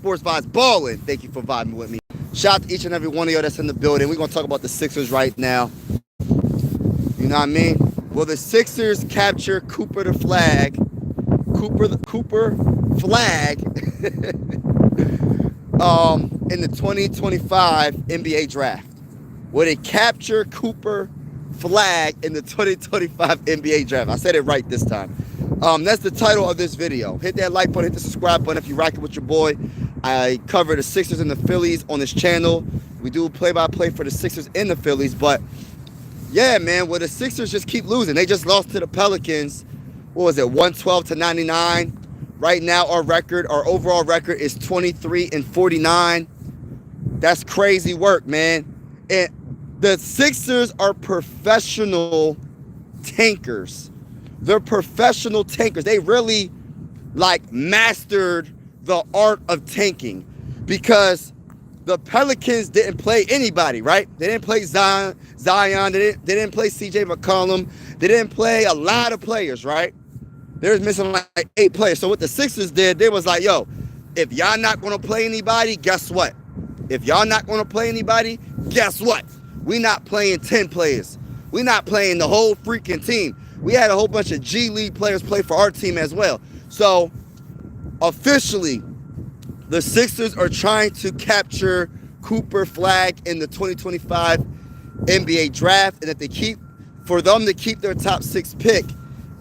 Sports Vibes Ballin'. Thank you for vibing with me. Shout out to each and every one of y'all that's in the building. We're going to talk about the Sixers right now. You know what I mean? Will the Sixers capture Cooper Flagg in the 2025 NBA draft? Will they capture Cooper Flagg in the 2025 NBA draft? I said it right this time. That's the title of this video. Hit that like button, hit the subscribe button if you're rocking with your boy. I cover the Sixers and the Phillies on this channel. We do play-by-play for the Sixers and the Phillies, but yeah, man, well, the Sixers just keep losing. They just lost to the Pelicans. What was it, 112-99? Right now, our overall record is 23-49. That's crazy work, man. And the Sixers are professional tankers. They're professional tankers. They really, mastered the art of tanking because the Pelicans didn't play anybody, right? They didn't play Zion. They didn't play CJ McCollum. They didn't play a lot of players, right? They was missing 8 players. So what the Sixers did, they was like, yo, if y'all not going to play anybody, guess what? If y'all not going to play anybody, guess what? We not playing 10 players. We not playing the whole freaking team. We had a whole bunch of G League players play for our team as well. So officially, the Sixers are trying to capture Cooper Flagg in the 2025 NBA draft. And for them to keep their top 6 pick,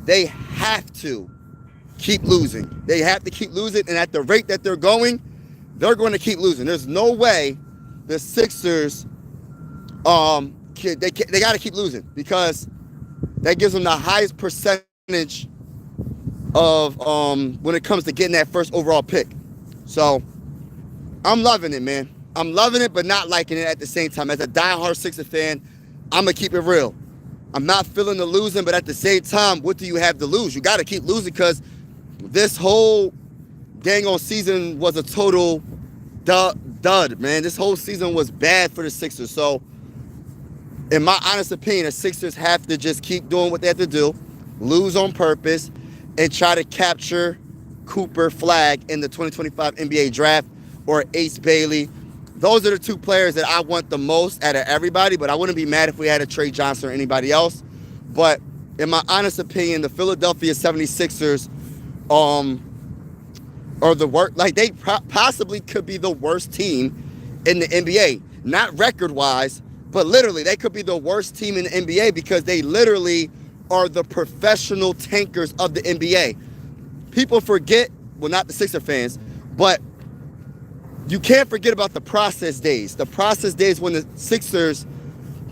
they have to keep losing. They have to keep losing. And at the rate that they're going to keep losing. There's no way the Sixers, they got to keep losing because that gives them the highest percentage of when it comes to getting that first overall pick. So I'm loving it, man. I'm loving it, but not liking it at the same time. As a diehard Sixers fan, I'm going to keep it real. I'm not feeling the losing, but at the same time, what do you have to lose? You got to keep losing because this whole dang on season was a total dud, man. This whole season was bad for the Sixers. So in my honest opinion, the Sixers have to just keep doing what they have to do, lose on purpose, and try to capture Cooper Flagg in the 2025 NBA draft or Ace Bailey. Those are the 2 players that I want the most out of everybody, but I wouldn't be mad if we had a Trey Johnson or anybody else. But in my honest opinion, the Philadelphia 76ers are the worst. They possibly could be the worst team in the NBA. Not record-wise, but literally, they could be the worst team in the NBA because they literally are the professional tankers of the NBA. People forget, well, not the Sixer fans, but you can't forget about the process days. The process days when the Sixers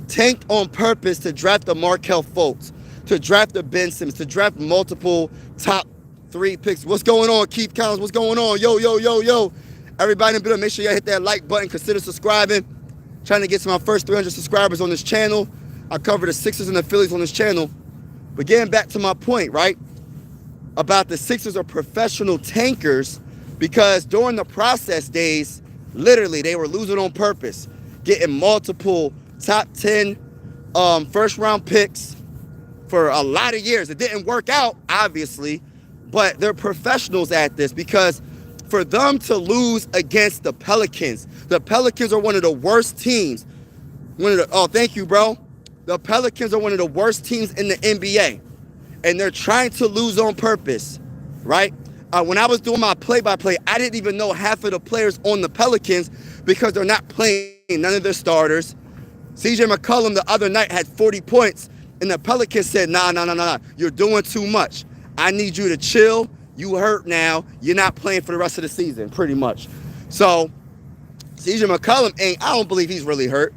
tanked on purpose to draft the Markelle Fultz, to draft the Ben Simmons, to draft multiple top 3 picks. What's going on, Keith Collins? What's going on? Yo. Everybody in the building, make sure y'all hit that like button. Consider subscribing. Trying to get to my first 300 subscribers on this channel. I cover the Sixers and the Phillies on this channel. But getting back to my point, right? About the Sixers are professional tankers because during the process days, literally, they were losing on purpose, getting multiple top 10 first-round picks for a lot of years. It didn't work out, obviously, but they're professionals at this because for them to lose against the Pelicans are one of the worst teams. Oh, thank you, bro. The Pelicans are one of the worst teams in the NBA, and they're trying to lose on purpose, right? When I was doing my play-by-play, I didn't even know half of the players on the Pelicans because they're not playing none of their starters. CJ McCollum the other night had 40 points, and the Pelicans said, nah, you're doing too much. I need you to chill. You hurt now. You're not playing for the rest of the season, pretty much. So CJ McCollum I don't believe he's really hurt.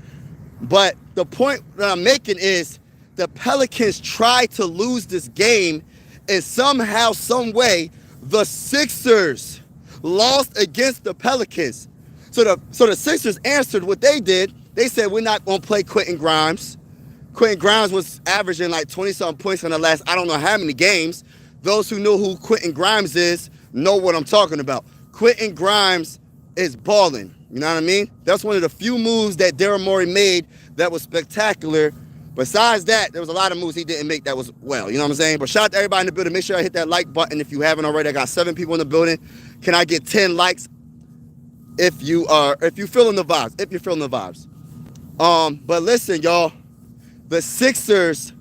But the point that I'm making is the Pelicans tried to lose this game, and somehow, some way, the Sixers lost against the Pelicans. So the Sixers answered what they did. They said, we're not going to play Quentin Grimes. Quentin Grimes was averaging 20-something points in the last I don't know how many games. Those who know who Quentin Grimes is know what I'm talking about. Quentin Grimes is balling. You know what I mean? That's one of the few moves that Daryl Morey made that was spectacular. Besides that, there was a lot of moves he didn't make that was well. You know what I'm saying? But shout out to everybody in the building. Make sure I hit that like button if you haven't already. I got 7 people in the building. Can I get 10 likes? if you're feeling the vibes. But listen, y'all, the Sixers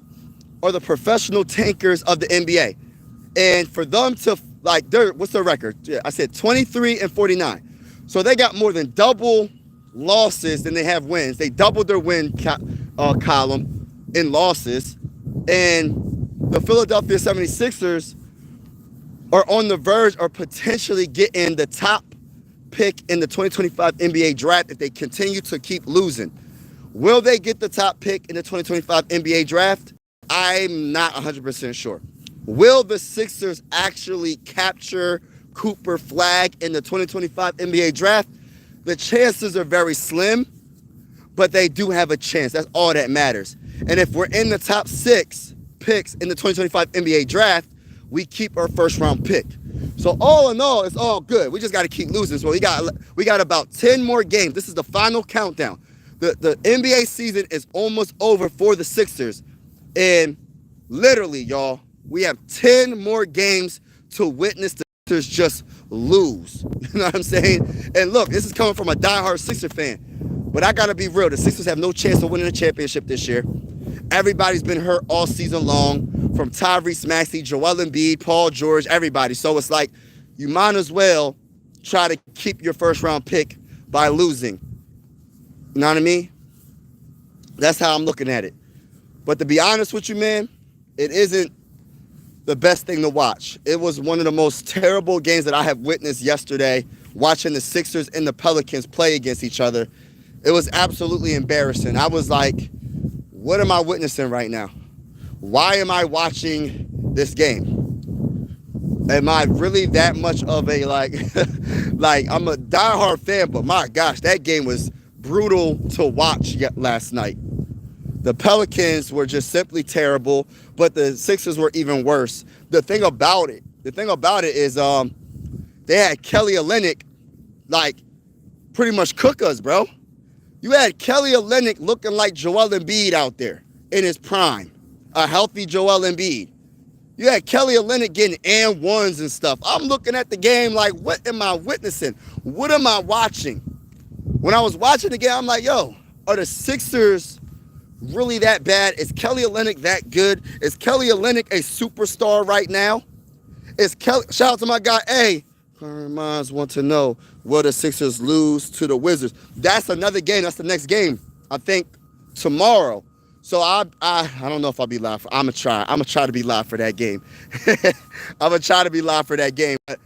are the professional tankers of the NBA. And for them to, like, what's their record? Yeah, I said 23-49. So they got more than double losses than they have wins. They doubled their win column in losses. And the Philadelphia 76ers are on the verge of potentially getting the top pick in the 2025 NBA draft if they continue to keep losing. Will they get the top pick in the 2025 NBA draft? I'm not 100% sure. Will the Sixers actually capture Cooper Flagg in the 2025 NBA draft? The chances are very slim, but they do have a chance. That's all that matters. And if we're in the top 6 picks in the 2025 NBA draft, we keep our first round pick. So all in all, it's all good. We just got to keep losing. So we got about 10 more games. This is the final countdown. The NBA season is almost over for the Sixers. And literally, y'all, we have 10 more games to witness the Sixers just lose. You know what I'm saying? And look, this is coming from a diehard Sixer fan. But I got to be real. The Sixers have no chance of winning a championship this year. Everybody's been hurt all season long, from Tyrese Maxey, Joel Embiid, Paul George, everybody. So it's like you might as well try to keep your first round pick by losing. You know what I mean? That's how I'm looking at it. But to be honest with you, man, it isn't the best thing to watch. It was one of the most terrible games that I have witnessed yesterday, watching the Sixers and the Pelicans play against each other. It was absolutely embarrassing. I was like, what am I witnessing right now? Why am I watching this game? Am I really that much of a, like I'm a diehard fan, but my gosh, that game was brutal to watch last night. The Pelicans were just simply terrible, but the Sixers were even worse. The thing about it is they had Kelly Olynyk, like, pretty much cook us, bro. You had Kelly Olynyk looking like Joel Embiid out there in his prime, a healthy Joel Embiid. You had Kelly Olynyk getting and ones and stuff. I'm looking at the game like, what am I witnessing? What am I watching? When I was watching the game, I'm like, yo, are the Sixers really that bad? Is Kelly Olynyk that good? Is Kelly Olynyk a superstar right now? Shout out to my guy, hey, Minds want to know, will the Sixers lose to the Wizards? That's another game. That's the next game, I think, tomorrow. So I don't know if I'll be live. I'm gonna try to be live for that game. I'm gonna try to be live for that game. But,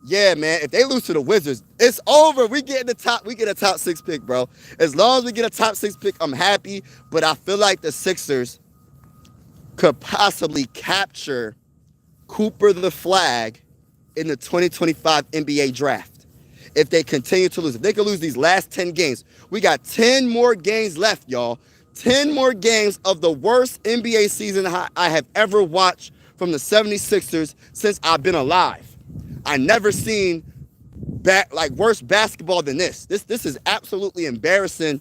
yeah, man, if they lose to the Wizards, it's over. We get a top 6 pick, bro. As long as we get a top 6 pick, I'm happy. But I feel like the Sixers could possibly capture Cooper the Flagg in the 2025 NBA draft. If they continue to lose, if they could lose these last 10 games, we got 10 more games left, y'all. 10 more games of the worst NBA season I have ever watched from the 76ers since I've been alive. I never seen worse basketball than this. This is absolutely embarrassing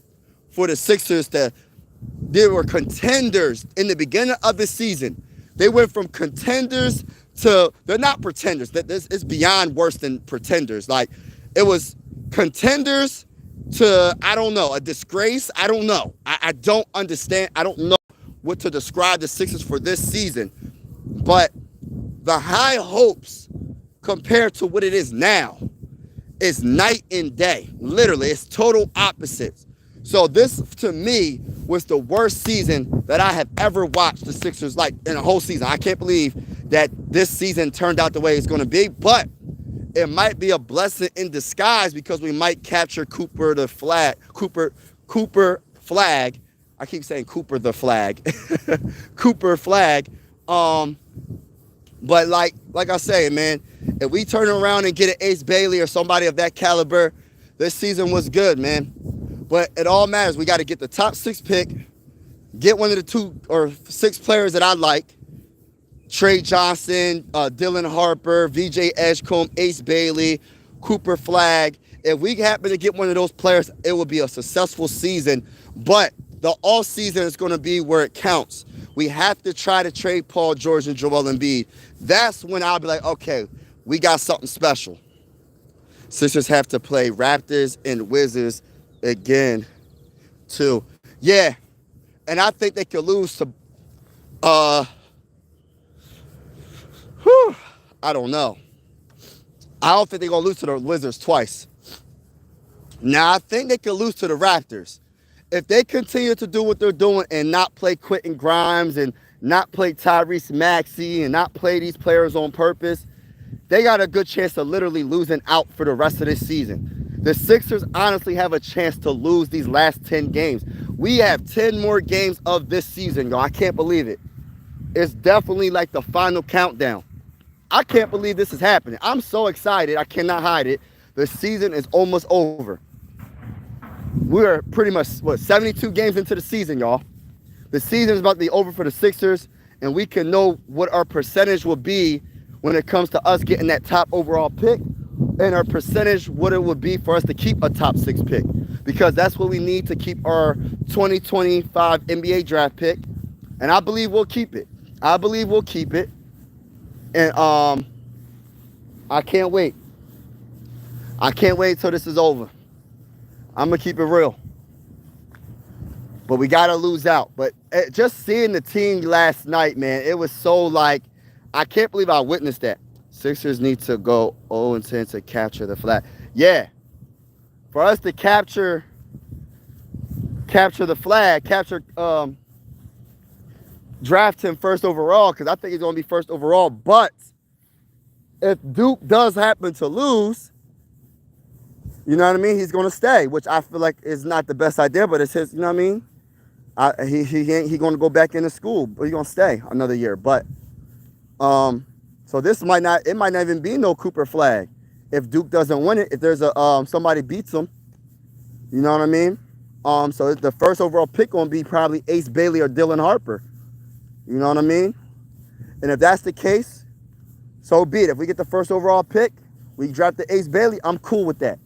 for the Sixers. They were contenders in the beginning of the season. They went from contenders to, they're not pretenders. This is beyond worse than pretenders. Like, it was contenders to, I don't know, a disgrace. I don't know. I don't understand. I don't know what to describe the Sixers for this season. But the high hopes compared to what it is now is night and day. Literally, it's total opposites. So this, to me, was the worst season that I have ever watched the Sixers, like, in a whole season. I can't believe that this season turned out the way it's going to be, but it might be a blessing in disguise because we might capture Cooper Flagg. I keep saying Cooper the Flag. Cooper Flagg. But like I say, man, if we turn around and get an Ace Bailey or somebody of that caliber, this season was good, man. But it all matters. We got to get the top 6 pick, get one of the 2 or 6 players that I like. Trey Johnson, Dylan Harper, VJ Edgecombe, Ace Bailey, Cooper Flagg. If we happen to get one of those players, it will be a successful season. But the off season is going to be where it counts. We have to try to trade Paul George and Joel Embiid. That's when I'll be like, okay, we got something special. Sixers have to play Raptors and Wizards again, too. Yeah, and I think they could lose to, uh, whew, I don't know. I don't think they're going to lose to the Wizards twice. Now, I think they could lose to the Raptors. If they continue to do what they're doing and not play Quentin Grimes and not play Tyrese Maxey and not play these players on purpose, they got a good chance of literally losing out for the rest of this season. The Sixers honestly have a chance to lose these last 10 games. We have 10 more games of this season, y'all. I can't believe it. It's definitely like the final countdown. I can't believe this is happening. I'm so excited. I cannot hide it. The season is almost over. We're pretty much, 72 games into the season, y'all. The season is about to be over for the Sixers, and we can know what our percentage will be when it comes to us getting that top overall pick, and our percentage what it would be for us to keep a top 6 pick, because that's what we need to keep our 2025 NBA draft pick, and I believe we'll keep it. I believe we'll keep it, and I can't wait. I can't wait till this is over. I'm gonna keep it real. But we gotta lose out. But just seeing the team last night, man, it was so like, I can't believe I witnessed that. Sixers need to go 0-10 to capture the flag. Yeah, for us to capture the flag, draft him first overall, because I think he's gonna be first overall. But if Duke does happen to lose, you know what I mean, he's gonna stay, which I feel like is not the best idea, but it's his, you know what I mean? He gonna go back into school, but he's gonna stay another year. But so this might not even be no Cooper Flagg if Duke doesn't win it. If there's a somebody beats him, you know what I mean? So the first overall pick gonna be probably Ace Bailey or Dylan Harper. You know what I mean? And if that's the case, so be it. If we get the first overall pick, we draft the Ace Bailey. I'm cool with that.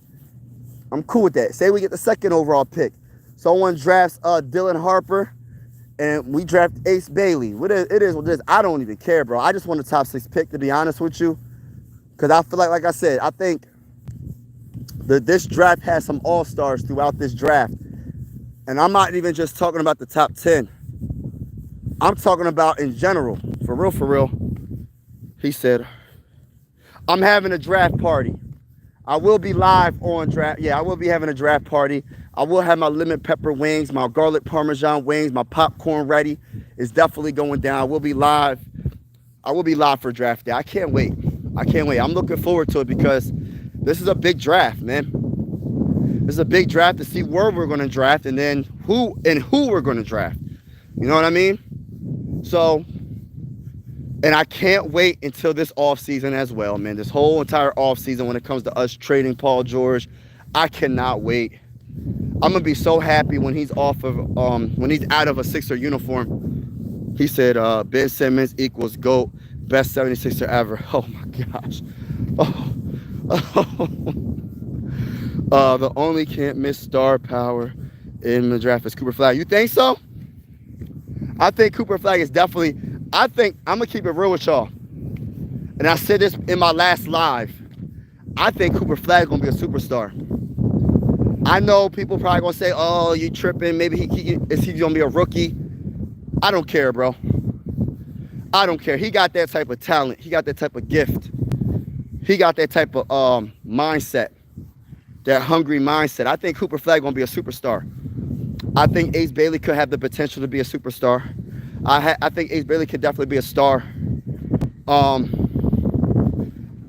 Say we get the second overall pick. Someone drafts Dylan Harper, and we draft Ace Bailey. It is what it is. I don't even care, bro. I just want a top 6 pick, to be honest with you, because I feel like I said, I think that this draft has some all-stars throughout this draft, and I'm not even just talking about the top 10. I'm talking about in general, for real. He said, I'm having a draft party. I will be live on draft. Yeah, I will be having a draft party. I will have my lemon pepper wings, my garlic parmesan wings, my popcorn ready. It's definitely going down. I will be live for draft day. I can't wait. I'm looking forward to it because this is a big draft, man. This is a big draft to see where we're going to draft and then who we're going to draft. You know what I mean? So, and I can't wait until this offseason as well, man. This whole entire offseason when it comes to us trading Paul George, I cannot wait. I'm gonna be so happy when he's off of when he's out of a Sixer uniform. He said Ben Simmons equals GOAT, best 76er ever. Oh my gosh. The only can't miss star power in the draft is Cooper Flagg. You think so? I think Cooper Flagg is definitely, I think, I'm gonna keep it real with y'all. And I said this in my last live. I think Cooper Flagg is gonna be a superstar. I know people probably gonna say, "Oh, you tripping? Maybe is he gonna be a rookie?" I don't care, bro. I don't care. He got that type of talent. He got that type of gift. He got that type of mindset, that hungry mindset. I think Cooper Flagg gonna be a superstar. I think Ace Bailey could have the potential to be a superstar. I think Ace Bailey could definitely be a star.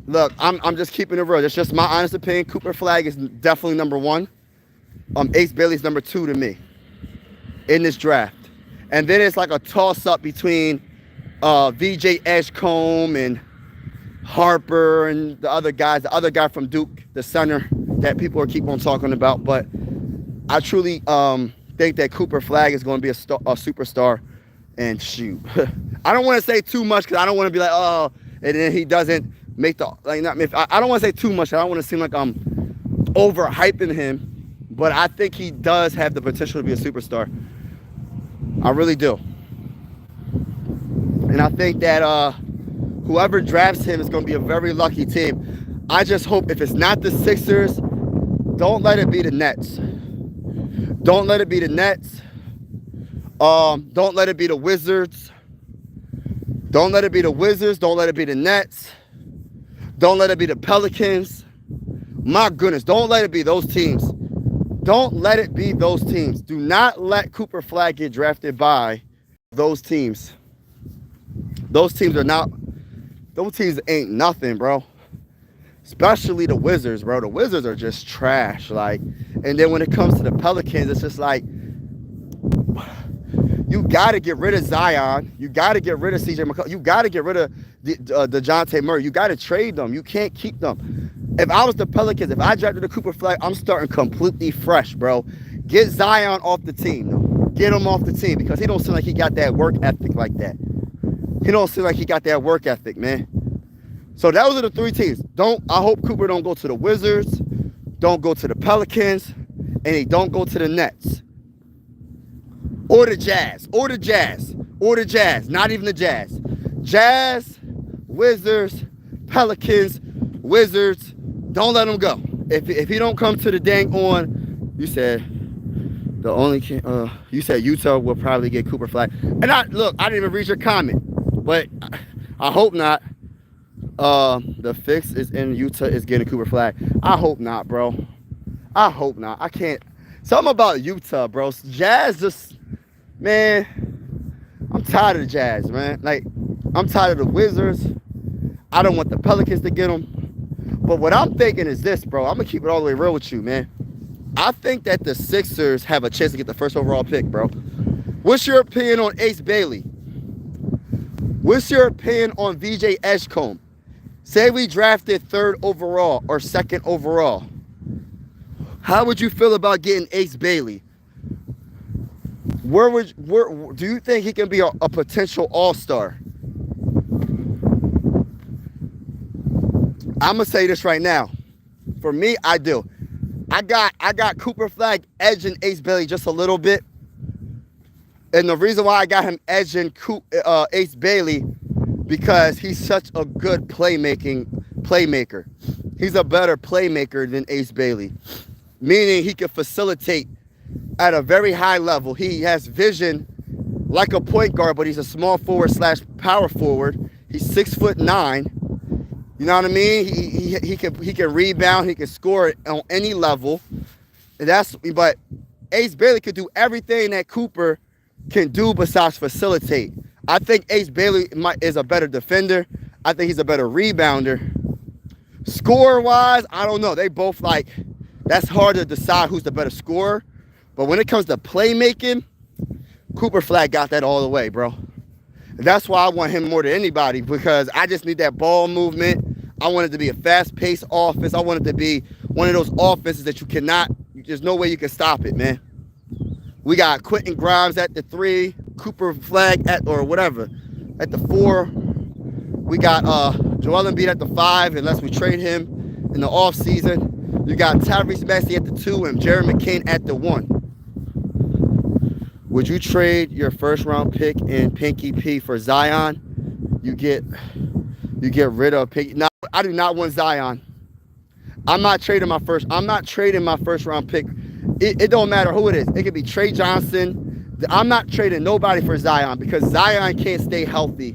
Look, I'm just keeping it real. That's just my honest opinion. Cooper Flagg is definitely number 1. Ace Bailey's number 2 to me in this draft. And then it's like a toss-up between VJ Edgecombe and Harper and the other guys. The other guy from Duke, the center that people are keep on talking about. But I truly think that Cooper Flagg is going to be a superstar. And shoot, I don't want to say too much because I don't want to be like, oh, and then he doesn't make the, like, not, I don't want to say too much. I don't want to seem like I'm overhyping him. But I think he does have the potential to be a superstar. I really do. And I think that whoever drafts him is going to be a very lucky team. I just hope if it's not the Sixers, don't let it be the Nets. Don't let it be the Nets. Don't let it be the Wizards. Don't let it be the Wizards. Don't let it be the Nets. Don't let it be the Pelicans. My goodness, don't let it be those teams. Don't let it be those teams. Do not let Cooper Flagg get drafted by those teams. Those teams are not, those teams ain't nothing, bro. Especially the Wizards, bro. The Wizards are just trash. Like, and then when it comes to the Pelicans, it's just like, you got to get rid of Zion. You got to get rid of CJ McCollum. You got to get rid of DeJounte Murray. You got to trade them. You can't keep them. If I was the Pelicans, if I drafted the Cooper Flagg, I'm starting completely fresh, bro. Get Zion off the team. Get him off the team because he don't seem like he got that work ethic like that. He don't seem like he got that work ethic, man. So those are the three teams. I hope Cooper don't go to the Wizards, don't go to the Pelicans, and he don't go to the Nets. Or the Jazz. Or the Jazz. Or the Jazz. Not even the Jazz. Jazz, Wizards, Pelicans, Wizards. Don't let him go. If he don't come to the dang on, you said the only you said Utah will probably get Cooper Flagg. And I didn't even read your comment, but I hope not. The fix is in Utah is getting Cooper Flagg. I hope not, bro. I hope not. I can't. Something about Utah, bro. Jazz just, man, I'm tired of the Jazz, man. Like, I'm tired of the Wizards. I don't want the Pelicans to get them. But what I'm thinking is this, bro. I'm going to keep it all the way real with you, man. I think that the Sixers have a chance to get the first overall pick, bro. What's your opinion on Ace Bailey? What's your opinion on VJ Edgecombe? Say we drafted 3rd overall or 2nd overall. How would you feel about getting Ace Bailey? Where do you think he can be a potential all-star? I'm gonna say this right now. For me, I do. I got Cooper Flagg edging Ace Bailey just a little bit. And the reason why I got him edging Ace Bailey, because he's such a good playmaker. He's a better playmaker than Ace Bailey. Meaning he can facilitate at a very high level. He has vision like a point guard, but he's a small forward / power forward. He's 6'9". You know what I mean? He can rebound. He can score on any level. And but Ace Bailey could do everything that Cooper can do besides facilitate. I think Ace Bailey is a better defender. I think he's a better rebounder. Score-wise, I don't know. They both that's hard to decide who's the better scorer. But when it comes to playmaking, Cooper Flagg got that all the way, bro. That's why I want him more than anybody, because I just need that ball movement. I want it to be a fast-paced offense. I want it to be one of those offenses that there's no way you can stop it, man. We got Quentin Grimes at the 3, Cooper Flagg at the 4. We got Joel Embiid at the 5, unless we trade him in the offseason. You got Tyrese Maxey at the 2 and Jared McCain at the 1. Would you trade your first-round pick in Pinky P for Zion? You get rid of Pinky. No, I do not want Zion. I'm not trading my first-round pick. It don't matter who it is. It could be Trey Johnson. I'm not trading nobody for Zion because Zion can't stay healthy.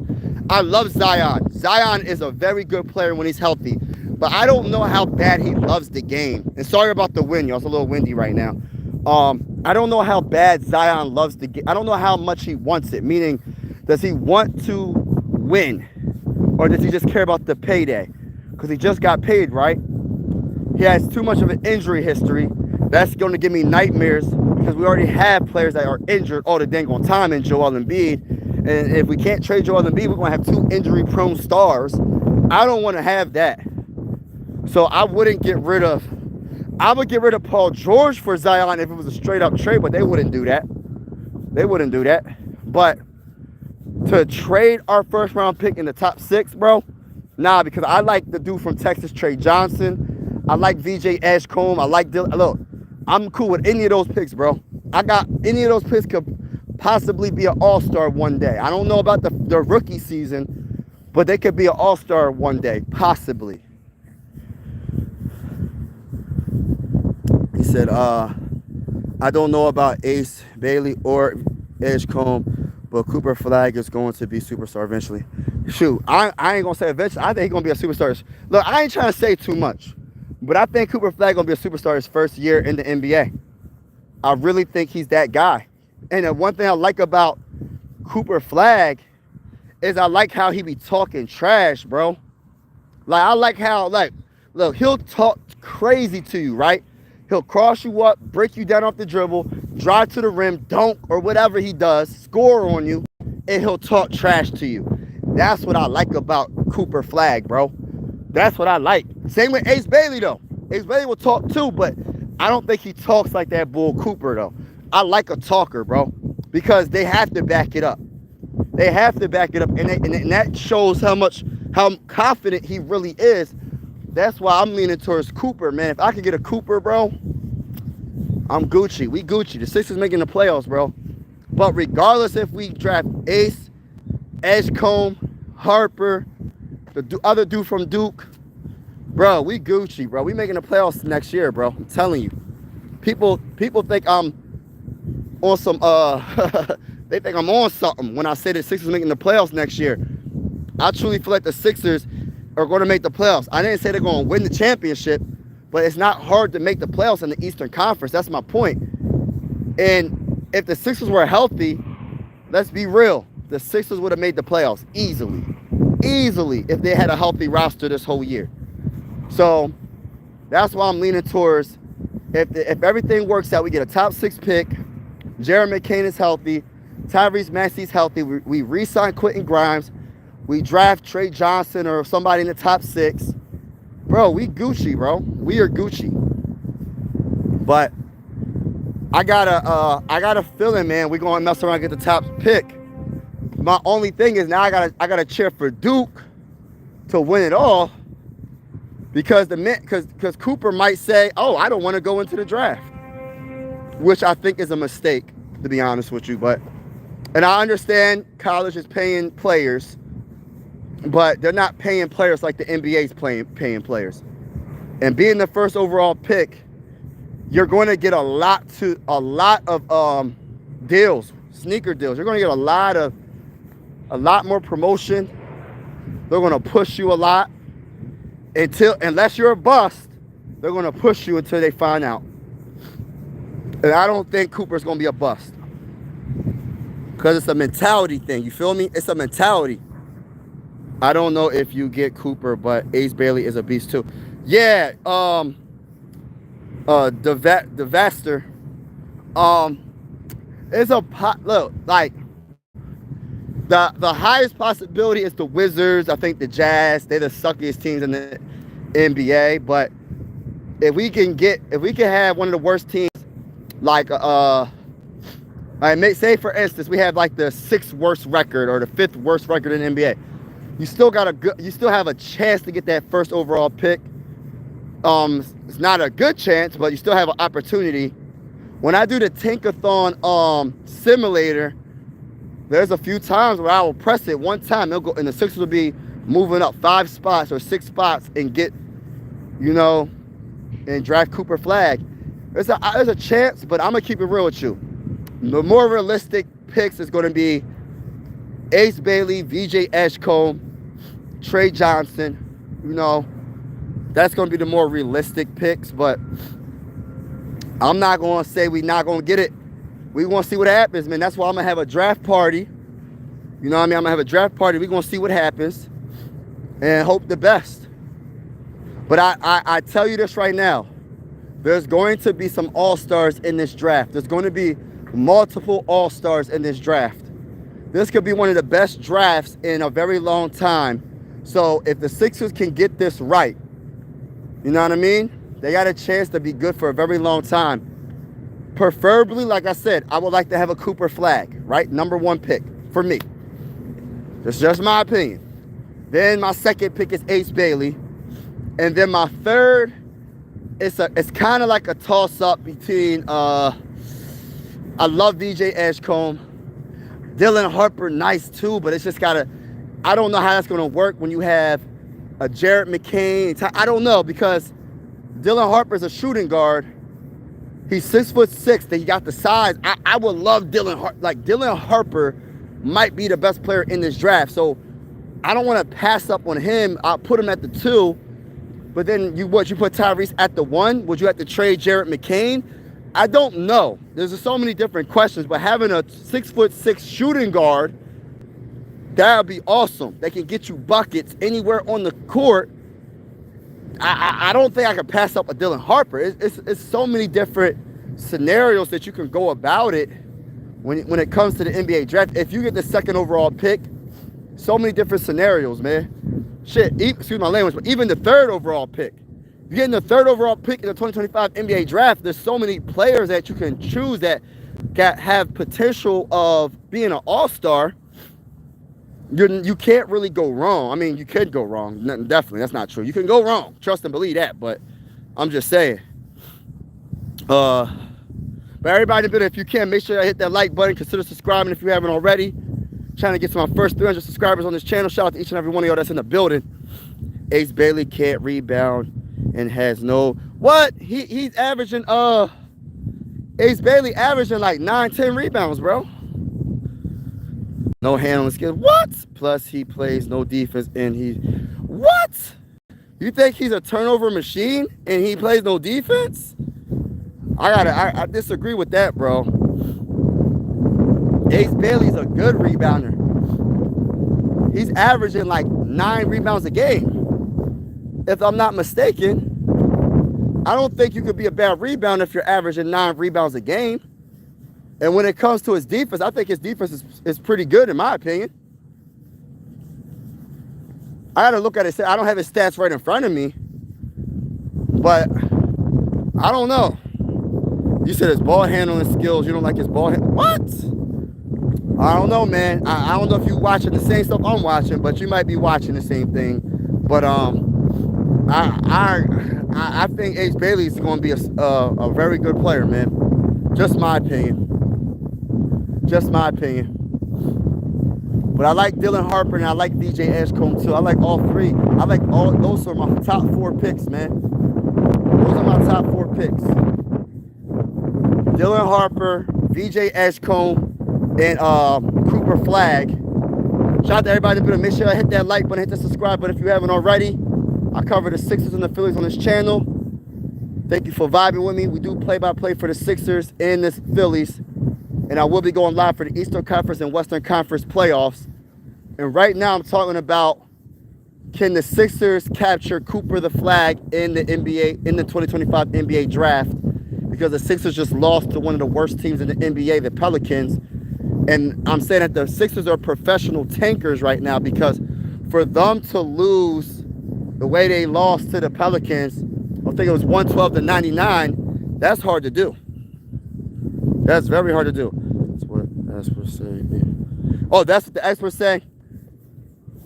I love Zion. Zion is a very good player when he's healthy. But I don't know how bad he loves the game. And sorry about the wind, y'all. It's a little windy right now. I don't know how bad Zion loves the game. I don't know how much he wants it. Meaning, does he want to win? Or does he just care about the payday? Because he just got paid, right? He has too much of an injury history. That's going to give me nightmares because we already have players that are injured all the dang on time in Joel Embiid. And if we can't trade Joel Embiid, we're going to have 2 injury-prone stars. I don't want to have that. So I would get rid of Paul George for Zion if it was a straight-up trade, but they wouldn't do that. But to trade our first-round pick in the top 6, bro, nah, because I like the dude from Texas, Trey Johnson. I like VJ Edgecombe. I like Dylan. Look, I'm cool with any of those picks, bro. I got any of those picks could possibly be an all-star one day. I don't know about the rookie season, but they could be an all-star one day, possibly. said, I don't know about Ace Bailey or Edgecombe, but Cooper Flagg is going to be superstar eventually. Shoot, I ain't gonna say eventually. I think he's gonna be a superstar. Look, I ain't trying to say too much, but I think Cooper Flagg gonna be a superstar his first year in the NBA. I really think he's that guy. And the one thing I like about Cooper Flagg is I like how he be talking trash, bro. Like, I like how, like, look, he'll talk crazy to you, right? He'll cross you up, break you down off the dribble, drive to the rim, dunk, or whatever he does, score on you, and he'll talk trash to you. That's what I like about Cooper Flagg, bro. That's what I like. Same with Ace Bailey, though. Ace Bailey will talk too, but I don't think he talks like that bull Cooper, though. I like a talker, bro, because they have to back it up. They have to back it up, and that shows how confident he really is. That's why I'm leaning towards Cooper, man. If I could get a Cooper, bro, I'm Gucci. We Gucci. The Sixers making the playoffs, bro. But regardless if we draft Ace, Edgecombe, Harper, the other dude from Duke, bro, we Gucci, bro. We making the playoffs next year, bro. I'm telling you. People think I'm on some they think I'm on something when I say the Sixers making the playoffs next year. I truly feel like the Sixers are going to make the playoffs. I didn't say they're going to win the championship, but it's not hard to make the playoffs in the Eastern Conference. That's my point. And if the Sixers were healthy, let's be real, the Sixers would have made the playoffs easily. Easily, if they had a healthy roster this whole year. So that's why I'm leaning towards, if everything works out, we get a top 6 pick, Jared McCain is healthy, Tyrese Maxey's healthy, we re-sign Quentin Grimes, we draft Trey Johnson or somebody in the top 6. Bro, we Gucci, bro. We are Gucci. But I got a feeling, man, we're gonna mess around and get the top pick. My only thing is now I gotta cheer for Duke to win it all, because because Cooper might say, oh, I don't want to go into the draft, which I think is a mistake, to be honest with you. And I understand college is paying players, but they're not paying players like the NBA's paying players. And being the first overall pick, you're going to get a lot of deals, sneaker deals. You're going to get a lot more promotion. They're going to push you a lot unless you're a bust. They're going to push you until they find out. And I don't think Cooper's going to be a bust, because it's a mentality thing. You feel me? It's a mentality. I don't know if you get Cooper, but Ace Bailey is a beast too. Yeah, Devaster. It's a look, like the highest possibility is the Wizards. I think the Jazz, they're the suckiest teams in the NBA. But if we can have one of the worst teams, like say for instance we have like the 6th worst record or the 5th worst record in the NBA. You still have a chance to get that first overall pick. It's not a good chance, but you still have an opportunity. When I do the Tankathon simulator, there's a few times where I will press it one time, it'll go, and the Sixers will be moving up 5 spots or 6 spots and get, and draft Cooper Flagg. There's a chance, but I'm gonna keep it real with you. The more realistic picks is going to be Ace Bailey, VJ Edgecombe, Trey Johnson. That's going to be the more realistic picks, but I'm not going to say we're not going to get it. We want to see what happens, man. That's why I'm going to have a draft party. You know what I mean? I'm going to have a draft party. We're going to see what happens and hope the best. But I tell you this right now. There's going to be some all-stars in this draft. There's going to be multiple all-stars in this draft. This could be one of the best drafts in a very long time. So if the Sixers can get this right, you know what I mean? They got a chance to be good for a very long time. Preferably, like I said, I would like to have a Cooper Flagg, right? Number 1 pick for me. That's just my opinion. Then my 2nd pick is Ace Bailey. And then my 3rd, it's kind of like a toss-up between, I love VJ Edgecombe. Dylan Harper, nice too, but it's just I don't know how that's going to work when you have a Jared McCain. I don't know, because Dylan Harper's a shooting guard, He's 6'6". That he got the size. I would love Dylan Harper. Like, Dylan Harper might be the best player in this draft. So I don't want to pass up on him. I'll put him at the 2. But then you put Tyrese at the 1? Would you have to trade Jarrett McCain? I don't know. There's so many different questions. But having a 6'6" shooting guard, that would be awesome. They can get you buckets anywhere on the court. I don't think I can pass up a Dylan Harper. It's so many different scenarios that you can go about it when it comes to the NBA draft. If you get the 2nd overall pick, so many different scenarios, man. Shit, excuse my language, but even the 3rd overall pick. You're getting the 3rd overall pick in the 2025 NBA draft. There's so many players that you can choose that have potential of being an all-star. You can't really go wrong. I mean, you could go wrong. Definitely, that's not true. You can go wrong. Trust and believe that. But I'm just saying. But everybody, if you can, make sure you hit that like button. Consider subscribing if you haven't already. Trying to get to my first 300 subscribers on this channel. Shout out to each and every one of y'all that's in the building. Ace Bailey can't rebound and has no... What? He's averaging... Ace Bailey averaging like 9-10 rebounds, bro. No handling skills. What? Plus, he plays no defense and he... What? You think he's a turnover machine and he plays no defense? I disagree with that, bro. Ace Bailey's a good rebounder. He's averaging like 9 rebounds a game. If I'm not mistaken, I don't think you could be a bad rebounder if you're averaging 9 rebounds a game. And when it comes to his defense, I think his defense is pretty good, in my opinion. I got to look at it. I don't have his stats right in front of me. But I don't know. You said his ball handling skills. You don't like his ball handling. What? I don't know, man. I don't know if you're watching the same stuff I'm watching, but you might be watching the same thing. But I think Ace Bailey is going to be a very good player, man. Just my opinion. Just my opinion. But I like Dylan Harper and I like VJ Edgecombe too. I like all 3. I like all those are my top 4 picks, man. Those are my top 4 picks. Dylan Harper, VJ Edgecombe, and Cooper Flagg. Shout out to everybody. Make sure I hit that like button, hit the subscribe button if you haven't already. I cover the Sixers and the Phillies on this channel. Thank you for vibing with me. We do play-by-play for the Sixers and the Phillies. And I will be going live for the Eastern Conference and Western Conference playoffs. And right now I'm talking about, can the Sixers capture Cooper the Flagg in the NBA, in the 2025 NBA draft? Because the Sixers just lost to one of the worst teams in the NBA, the Pelicans. And I'm saying that the Sixers are professional tankers right now, because for them to lose the way they lost to the Pelicans, I think it was 112-99, that's hard to do. That's very hard to do. That's what experts say. Oh, that's what the experts say?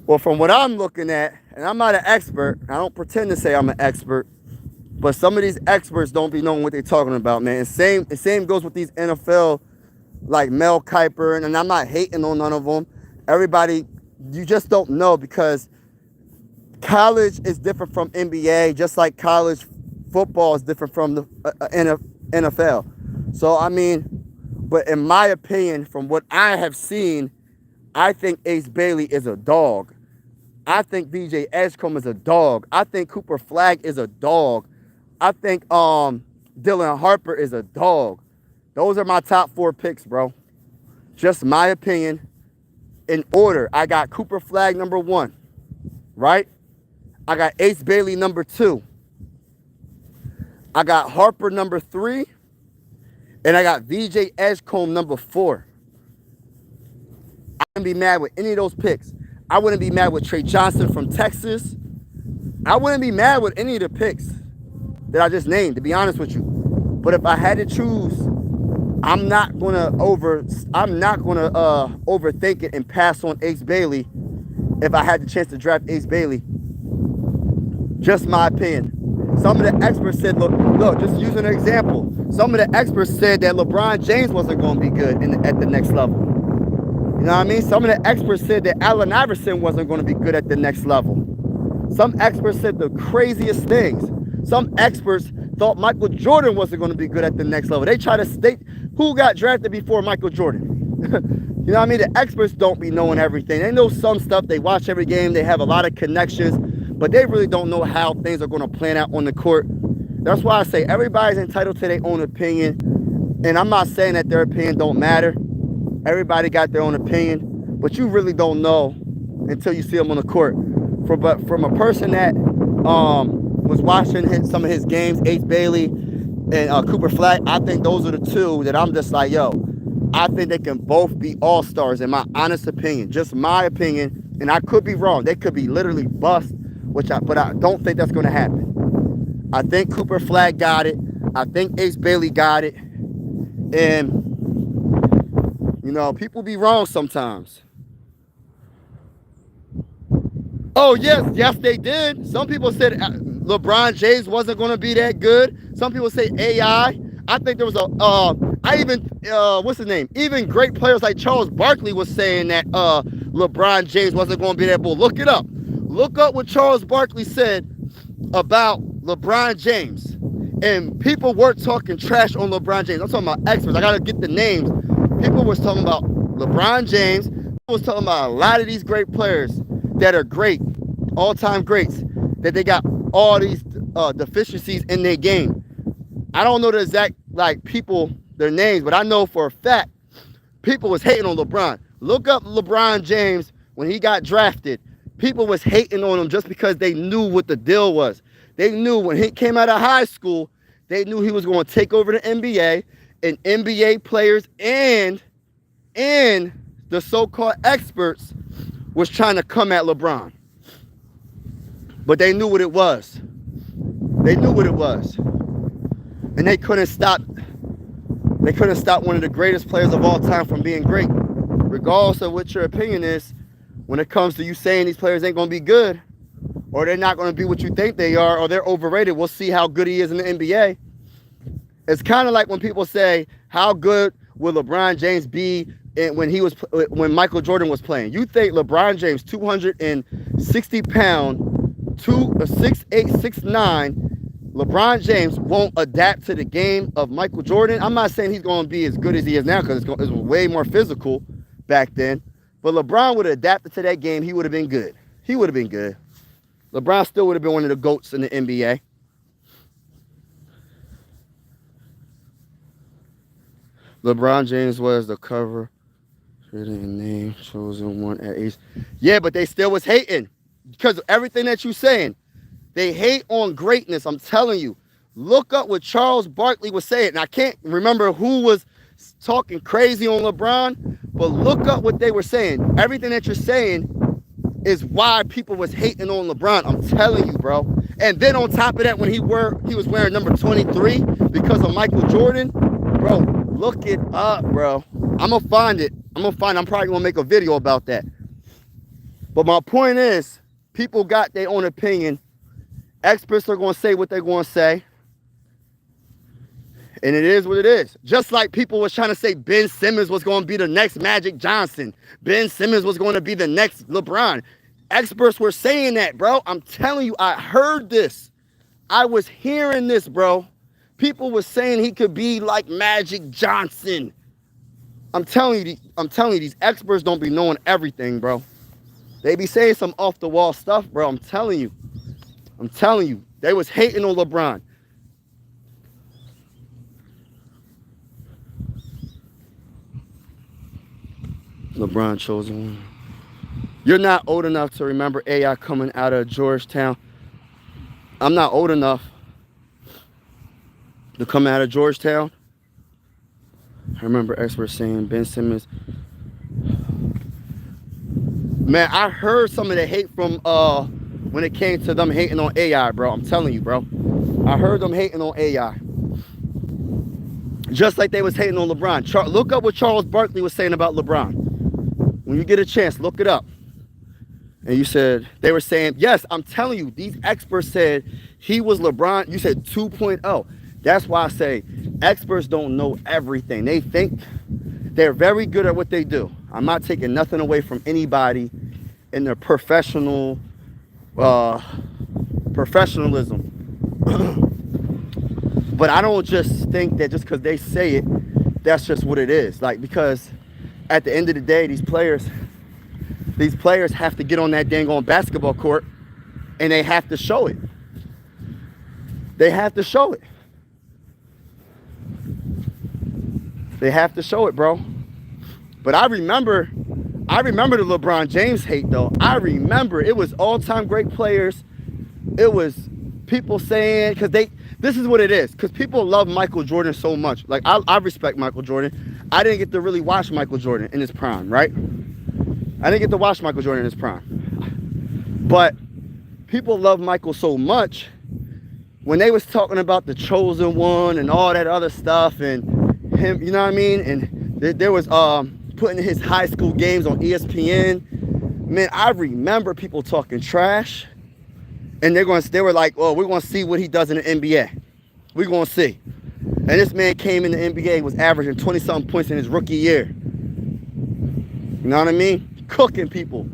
Well, from what I'm looking at, and I'm not an expert, I don't pretend to say I'm an expert, but some of these experts don't be knowing what they're talking about, man. And same goes with these NFL, like Mel Kiper, and I'm not hating on none of them. Everybody, you just don't know, because college is different from NBA, just like college football is different from the NFL. So, I mean, but in my opinion, from what I have seen, I think Ace Bailey is a dog. I think VJ Edgecombe is a dog. I think Cooper Flagg is a dog. I think Dylan Harper is a dog. Those are my top 4 picks, bro. Just my opinion. In order, I got Cooper Flagg number 1, right? I got Ace Bailey number 2. I got Harper number 3. And I got VJ Edgecombe number 4. I wouldn't be mad with any of those picks. I wouldn't be mad with Trey Johnson from Texas. I wouldn't be mad with any of the picks that I just named, to be honest with you. But if I had to choose, I'm not gonna overthink it and pass on Ace Bailey if I had the chance to draft Ace Bailey. Just my opinion. Some of the experts said, look, just using an example. Some of the experts said that LeBron James wasn't going to be good at the next level. You know what I mean? Some of the experts said that Allen Iverson wasn't going to be good at the next level. Some experts said the craziest things. Some experts thought Michael Jordan wasn't going to be good at the next level. They try to state who got drafted before Michael Jordan. You know what I mean? The experts don't be knowing everything. They know some stuff. They watch every game. They have a lot of connections, but they really don't know how things are going to plan out on the court. That's why I say everybody's entitled to their own opinion. And I'm not saying that their opinion don't matter. Everybody got their own opinion, but you really don't know until you see them on the court. But from a person that was watching some of his games, Ace Bailey and Cooper Flagg, I think those are the two that I'm just like, yo, I think they can both be all-stars in my honest opinion. Just my opinion, and I could be wrong. They could be literally bust, but I don't think that's going to happen. I think Cooper Flagg got it. I think Ace Bailey got it. And, you know, people be wrong sometimes. Oh, yes, they did. Some people said LeBron James wasn't going to be that good. Some people say AI. I think there was what's his name? Even great players like Charles Barkley was saying that LeBron James wasn't going to be that bull. Look it up. Look up what Charles Barkley said about LeBron James. And people were talking trash on LeBron James. I'm talking about experts. I got to get the names. People was talking about LeBron James. People was talking about a lot of these great players that are great, all-time greats, that they got all these deficiencies in their game. I don't know the exact, their names, but I know for a fact people was hating on LeBron. Look up LeBron James when he got drafted. People was hating on him just because they knew what the deal was. They knew when he came out of high school, they knew he was going to take over the NBA, and NBA players and the so-called experts was trying to come at LeBron. But they knew what it was. They knew what it was. And they couldn't stop one of the greatest players of all time from being great. Regardless of what your opinion is, when it comes to you saying these players ain't going to be good, or they're not going to be what you think they are, or they're overrated, we'll see how good he is in the NBA. It's kind of like when people say, how good will LeBron James be when Michael Jordan was playing? You think LeBron James, 260 pound, 6'8", 6'9", LeBron James won't adapt to the game of Michael Jordan? I'm not saying he's going to be as good as he is now, because it was way more physical back then. But LeBron would have adapted to that game. He would have been good. He would have been good. LeBron still would have been one of the GOATs in the NBA. LeBron James was the cover. Name chosen one at Ace. Yeah, but they still was hating because of everything that you're saying. They hate on greatness. I'm telling you. Look up what Charles Barkley was saying. And I can't remember who was talking crazy on LeBron, but look up what they were saying. Everything that you're saying is why people was hating on LeBron. I'm telling you, bro. And then on top of that, when he was wearing number 23 because of Michael Jordan, bro, look it up, bro. I'm going to find it. I'm probably going to make a video about that. But my point is, people got their own opinion. Experts are going to say what they're going to say. And it is what it is. Just like people was trying to say Ben Simmons was going to be the next Magic Johnson. Ben Simmons was going to be the next LeBron. Experts were saying that, bro. I'm telling you, I heard this. I was hearing this, bro. People were saying he could be like Magic Johnson. I'm telling you, these experts don't be knowing everything, bro. They be saying some off-the-wall stuff, bro. I'm telling you. They was hating on LeBron. LeBron chosen one. You're not old enough to remember AI coming out of Georgetown. I'm not old enough to come out of Georgetown. I remember experts saying Ben Simmons. Man, I heard some of the hate from when it came to them hating on AI, bro. I'm telling you, bro. I heard them hating on AI. Just like they was hating on LeBron. Look up what Charles Barkley was saying about LeBron. When you get a chance, look it up. And they were saying, yes, I'm telling you, these experts said he was LeBron. You said 2.0. That's why I say experts don't know everything. They think they're very good at what they do. I'm not taking nothing away from anybody in their professionalism. But I don't just think that just because they say it, that's just what it is. Like, because at the end of the day, these players have to get on that dang on basketball court and they have to show it. They have to show it. They have to show it, bro. But I remember the LeBron James hate, though. I remember it was all-time great players. It was people saying, because this is what it is, because people love Michael Jordan so much. Like, I respect Michael Jordan. I didn't get to really watch Michael Jordan in his prime, right? I didn't get to watch Michael Jordan in his prime. But people love Michael so much. When they was talking about the chosen one and all that other stuff and him, you know what I mean? And there was putting his high school games on ESPN. Man, I remember people talking trash. And they were like, oh, we're going to see what he does in the NBA. We're going to see. And this man came in the NBA, was averaging 20-something points in his rookie year. You know what I mean? Cooking people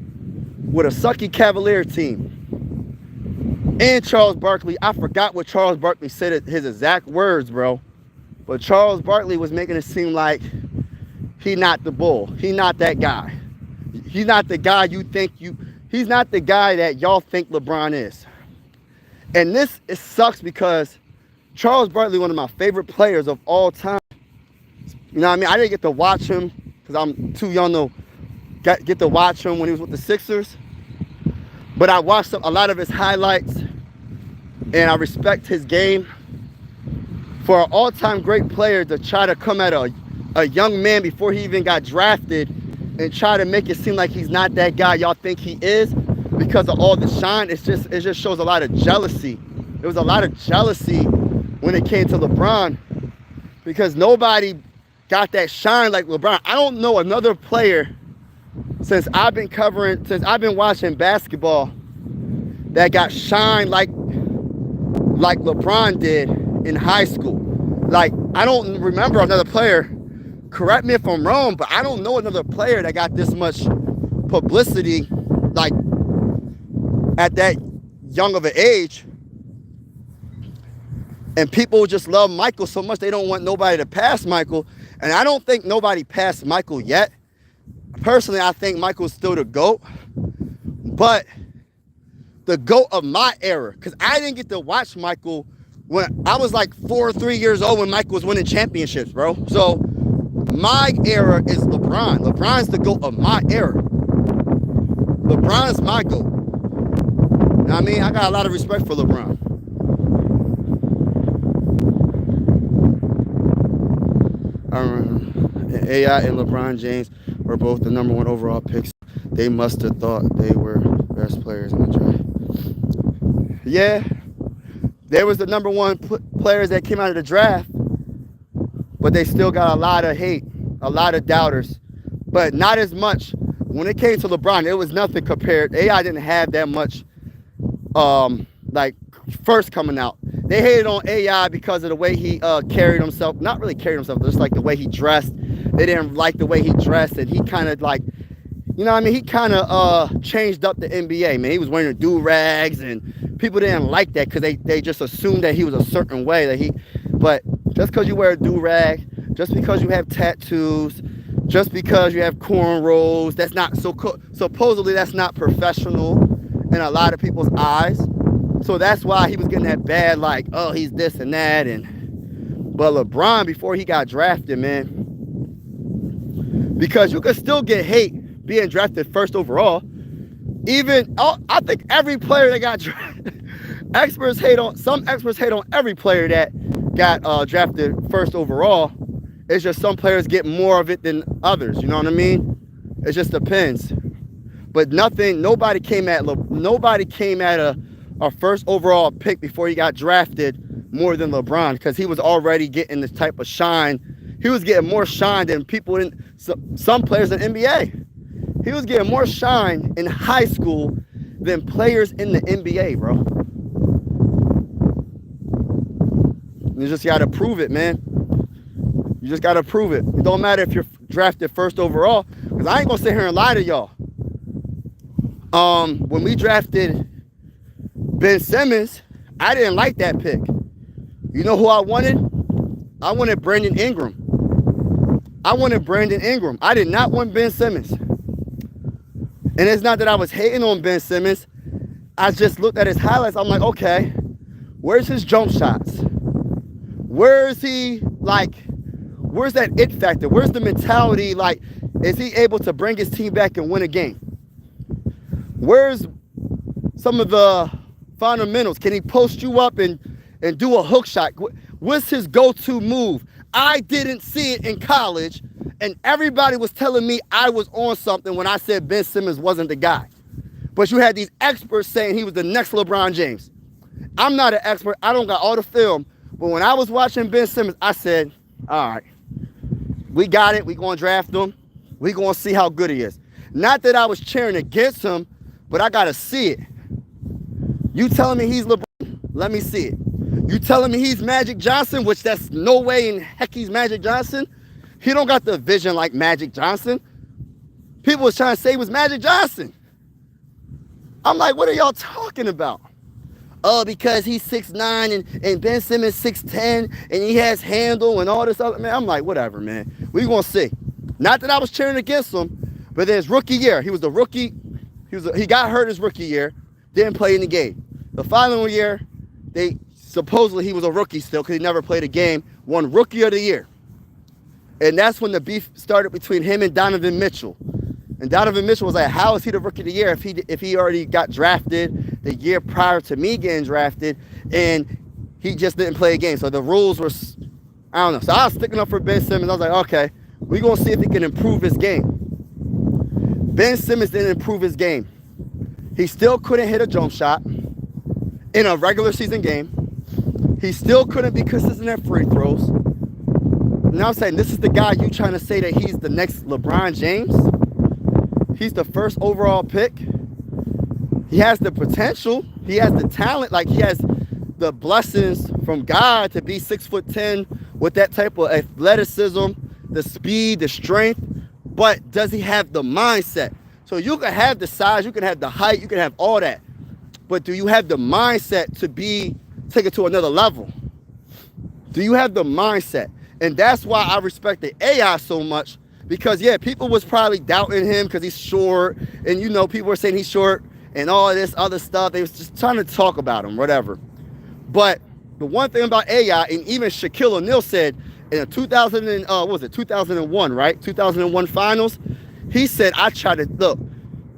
with a sucky Cavalier team. And Charles Barkley, I forgot what Charles Barkley said, his exact words, bro. But Charles Barkley was making it seem like he not the bull. He not that guy. He's not the guy he's not the guy that y'all think LeBron is. And it sucks because Charles Barkley, one of my favorite players of all time. You know what I mean? I didn't get to watch him because I'm too young to get to watch him when he was with the Sixers. But I watched a lot of his highlights, and I respect his game. For an all-time great player to try to come at a young man before he even got drafted and try to make it seem like he's not that guy y'all think he is because of all the shine, it just shows a lot of jealousy. There was a lot of jealousy when it came to LeBron because nobody got that shine like LeBron. I don't know another player since I've been watching basketball that got shine like LeBron did in high school. Like, I don't remember another player, correct me if I'm wrong, but I don't know another player that got this much publicity, like, at that young of an age. And people just love Michael so much they don't want nobody to pass Michael. And I don't think nobody passed Michael yet. Personally, I think Michael's still the GOAT. But the GOAT of my era, because I didn't get to watch Michael when I was like 4 or 3 years old when Michael was winning championships, bro. So my era is LeBron. LeBron's the GOAT of my era. LeBron's my GOAT. You know what I mean? I got a lot of respect for LeBron. AI and LeBron James were both the #1 overall picks. They must have thought they were best players in the draft. Yeah, there was the #1 players that came out of the draft, but they still got a lot of hate, a lot of doubters, but not as much. When it came to LeBron, it was nothing compared. AI didn't have that much, like, first coming out. They hated on AI because of the way he carried himself. Not really carried himself, just like the way he dressed. They didn't like the way he dressed, and he kind of like, you know what I mean? He kind of changed up the NBA, man. He was wearing do-rags, and people didn't like that because they just assumed that he was a certain way. But just because you wear a do-rag, just because you have tattoos, just because you have cornrows, that's not so supposedly that's not professional in a lot of people's eyes. So that's why he was getting that bad, like, oh, he's this and that. But LeBron, before he got drafted, man, because you could still get hate being drafted first overall. I think every player that got drafted, some experts hate on every player that got drafted first overall. It's just some players get more of it than others. You know what I mean? It just depends. But nobody came at a first overall pick before he got drafted more than LeBron, because he was already getting this type of shine. He was getting more shine than people in some players in the NBA. He was getting more shine in high school than players in the NBA, bro. You just got to prove it, man. You just got to prove it. It don't matter if you're drafted first overall, because I ain't going to sit here and lie to y'all. When we drafted Ben Simmons, I didn't like that pick. You know who I wanted? I wanted Brandon Ingram. I wanted Brandon Ingram. I did not want Ben Simmons. And it's not that I was hating on Ben Simmons. I just looked at his highlights. I'm like, okay, where's his jump shots? Where is he, like, where's that it factor? Where's the mentality? Like, is he able to bring his team back and win a game? Where's some of the fundamentals? Can he post you up and do a hook shot? What's his go-to move? I didn't see it in college, and everybody was telling me I was on something when I said Ben Simmons wasn't the guy. But you had these experts saying he was the next LeBron James. I'm not an expert. I don't got all the film. But when I was watching Ben Simmons, I said, all right, we got it. We going to draft him. We going to see how good he is. Not that I was cheering against him, but I got to see it. You telling me he's LeBron? Let me see it. You telling me he's Magic Johnson, which that's no way in heck he's Magic Johnson. He don't got the vision like Magic Johnson. People was trying to say he was Magic Johnson. I'm like, what are y'all talking about? Oh, because he's 6'9" and Ben Simmons 6'10" and he has handle and all this other, man. I'm like, whatever, man. We gonna see. Not that I was cheering against him, but then his rookie year, he was the rookie. He got hurt his rookie year, didn't play in the game. The following year, supposedly he was a rookie still because he never played a game, won Rookie of the Year. And that's when the beef started between him and Donovan Mitchell. And Donovan Mitchell was like, how is he the Rookie of the Year if he already got drafted the year prior to me getting drafted and he just didn't play a game? So the rules were, I don't know. So I was sticking up for Ben Simmons. I was like, okay, we're going to see if he can improve his game. Ben Simmons didn't improve his game. He still couldn't hit a jump shot in a regular season game. He still couldn't be consistent at free throws. Now I'm saying, this is the guy you trying to say that he's the next LeBron James? He's the first overall pick. He has the potential. He has the talent. Like, he has the blessings from God to be 6'10" with that type of athleticism, the speed, the strength. But does he have the mindset? So you can have the size, you can have the height, you can have all that. But do you have the mindset to take it to another level? Do you have the mindset? And that's why I respect the AI so much. Because, yeah, people was probably doubting him because he's short. And, you know, people were saying he's short and all this other stuff. They was just trying to talk about him, whatever. But the one thing about AI, and even Shaquille O'Neal said in a 2001, right? 2001 finals, he said, I tried to, look,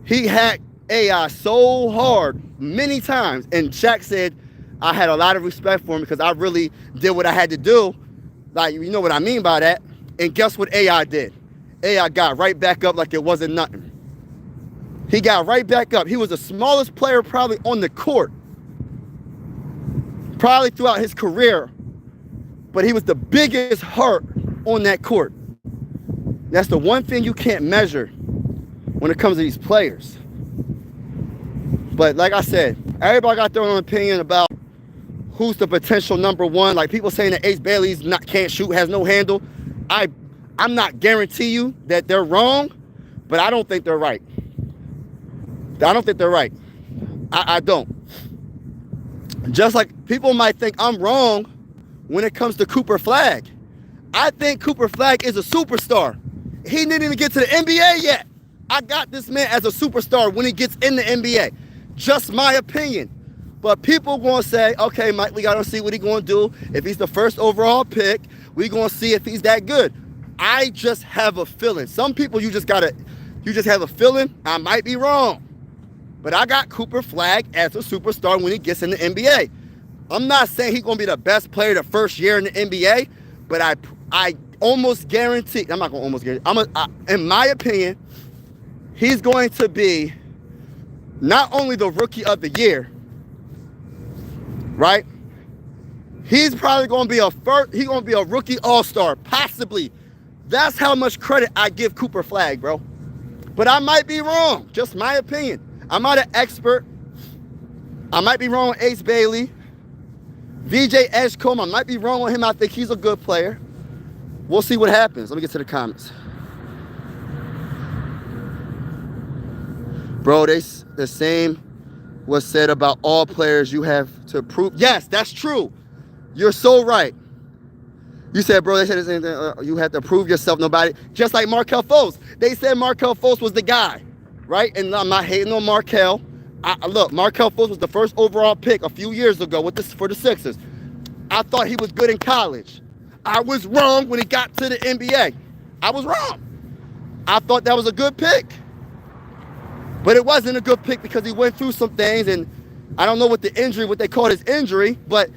he hacked AI so hard many times. And Shaq said, I had a lot of respect for him because I really did what I had to do. Like, you know what I mean by that. And guess what AI did? AI got right back up like it wasn't nothing. He got right back up. He was the smallest player probably on the court, probably throughout his career, but he was the biggest heart on that court. That's the one thing you can't measure when it comes to these players. But like I said, everybody got their own opinion about who's the potential number one. Like people saying that Ace Bailey's can't shoot, has no handle. I'm not guarantee you that they're wrong, but I don't think they're right. I don't think they're right. I don't. Just like people might think I'm wrong when it comes to Cooper Flagg. I think Cooper Flagg is a superstar. He didn't even get to the NBA yet. I got this man as a superstar when he gets in the NBA. Just my opinion. But people going to say, okay, Mike, we got to see what he's going to do. If he's the first overall pick, we're going to see if he's that good. I just have a feeling. Some people, you just have a feeling. I might be wrong. But I got Cooper Flagg as a superstar when he gets in the NBA. I'm not saying he's going to be the best player the first year in the NBA, but I almost guarantee, I'm not going to almost guarantee, in my opinion, he's going to be not only the rookie of the year, right? He's probably going to be he's going to be a rookie all-star, possibly. That's how much credit I give Cooper Flagg, bro. But I might be wrong, just my opinion. I'm not an expert. I might be wrong on Ace Bailey. VJ Edgecombe, I might be wrong on him. I think he's a good player. We'll see what happens. Let me get to the comments. Bro, the same was said about all players you have to prove. Yes, that's true. You're so right. You said, bro, they said the same thing. You had to prove yourself. Nobody, just like Markelle Fultz. They said Markelle Fultz was the guy, right? And I'm not hating on Markelle. Look, Markelle Fultz was the first overall pick a few years ago for the Sixers. I thought he was good in college. I was wrong when he got to the NBA. I was wrong. I thought that was a good pick. But it wasn't a good pick because he went through some things, and I don't know what they called his injury, but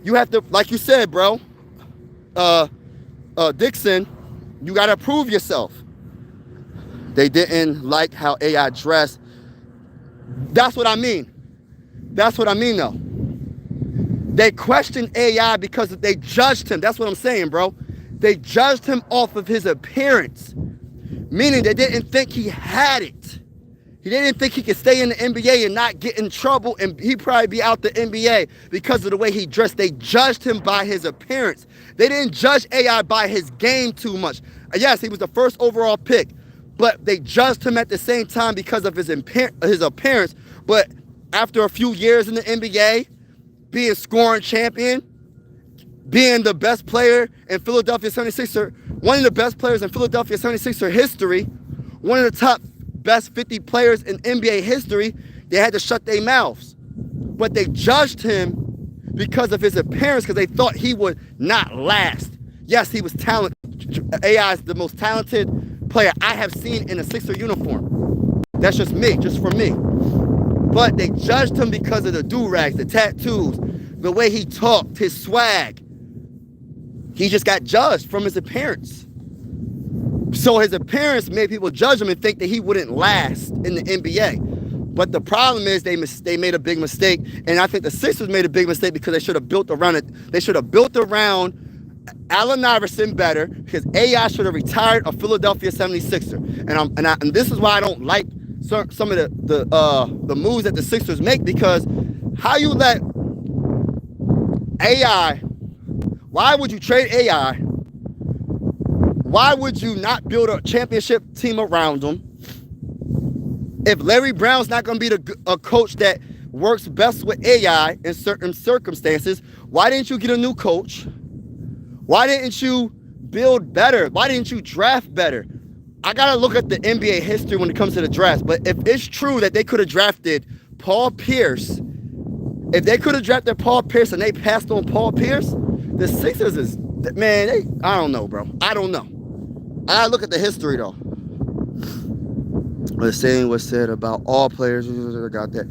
you have to, like you said, bro, Dixon, you got to prove yourself. They didn't like how AI dressed. That's what I mean. That's what I mean, though. They questioned AI because they judged him. That's what I'm saying, bro. They judged him off of his appearance, meaning they didn't think he had it. He didn't think he could stay in the NBA and not get in trouble, and he'd probably be out the NBA because of the way he dressed. They judged him by his appearance. They didn't judge AI by his game too much. Yes, he was the first overall pick, but they judged him at the same time because of his appearance. But after a few years in the NBA, being scoring champion, being the best player in Philadelphia 76er, one of the best players in Philadelphia 76er history, one of the top best 50 players in NBA history, they had to shut their mouths. But they judged him because of his appearance, because they thought he would not last. Yes, he was talented. AI is the most talented player I have seen in a Sixer uniform. That's just me, just for me. But they judged him because of the do-rags, the tattoos, the way he talked, his swag. He just got judged from his appearance. So his appearance made people judge him and think that he wouldn't last in the NBA. But the problem is they made a big mistake, and I think the Sixers made a big mistake because they should have built around it. They should have built around Allen Iverson better, because AI should have retired a Philadelphia 76er. And this is why I don't like some of the moves that the Sixers make, because how you let AI, why would you trade AI? Why would you not build a championship team around him? If Larry Brown's not going to be a coach that works best with AI in certain circumstances, why didn't you get a new coach? Why didn't you build better? Why didn't you draft better? I got to look at the NBA history when it comes to the draft. But if it's true that they could have drafted Paul Pierce, if they could have drafted Paul Pierce and they passed on Paul Pierce, the Sixers is, man, I don't know, bro. I don't know. I look at the history, though. The same was said about all players. I got that.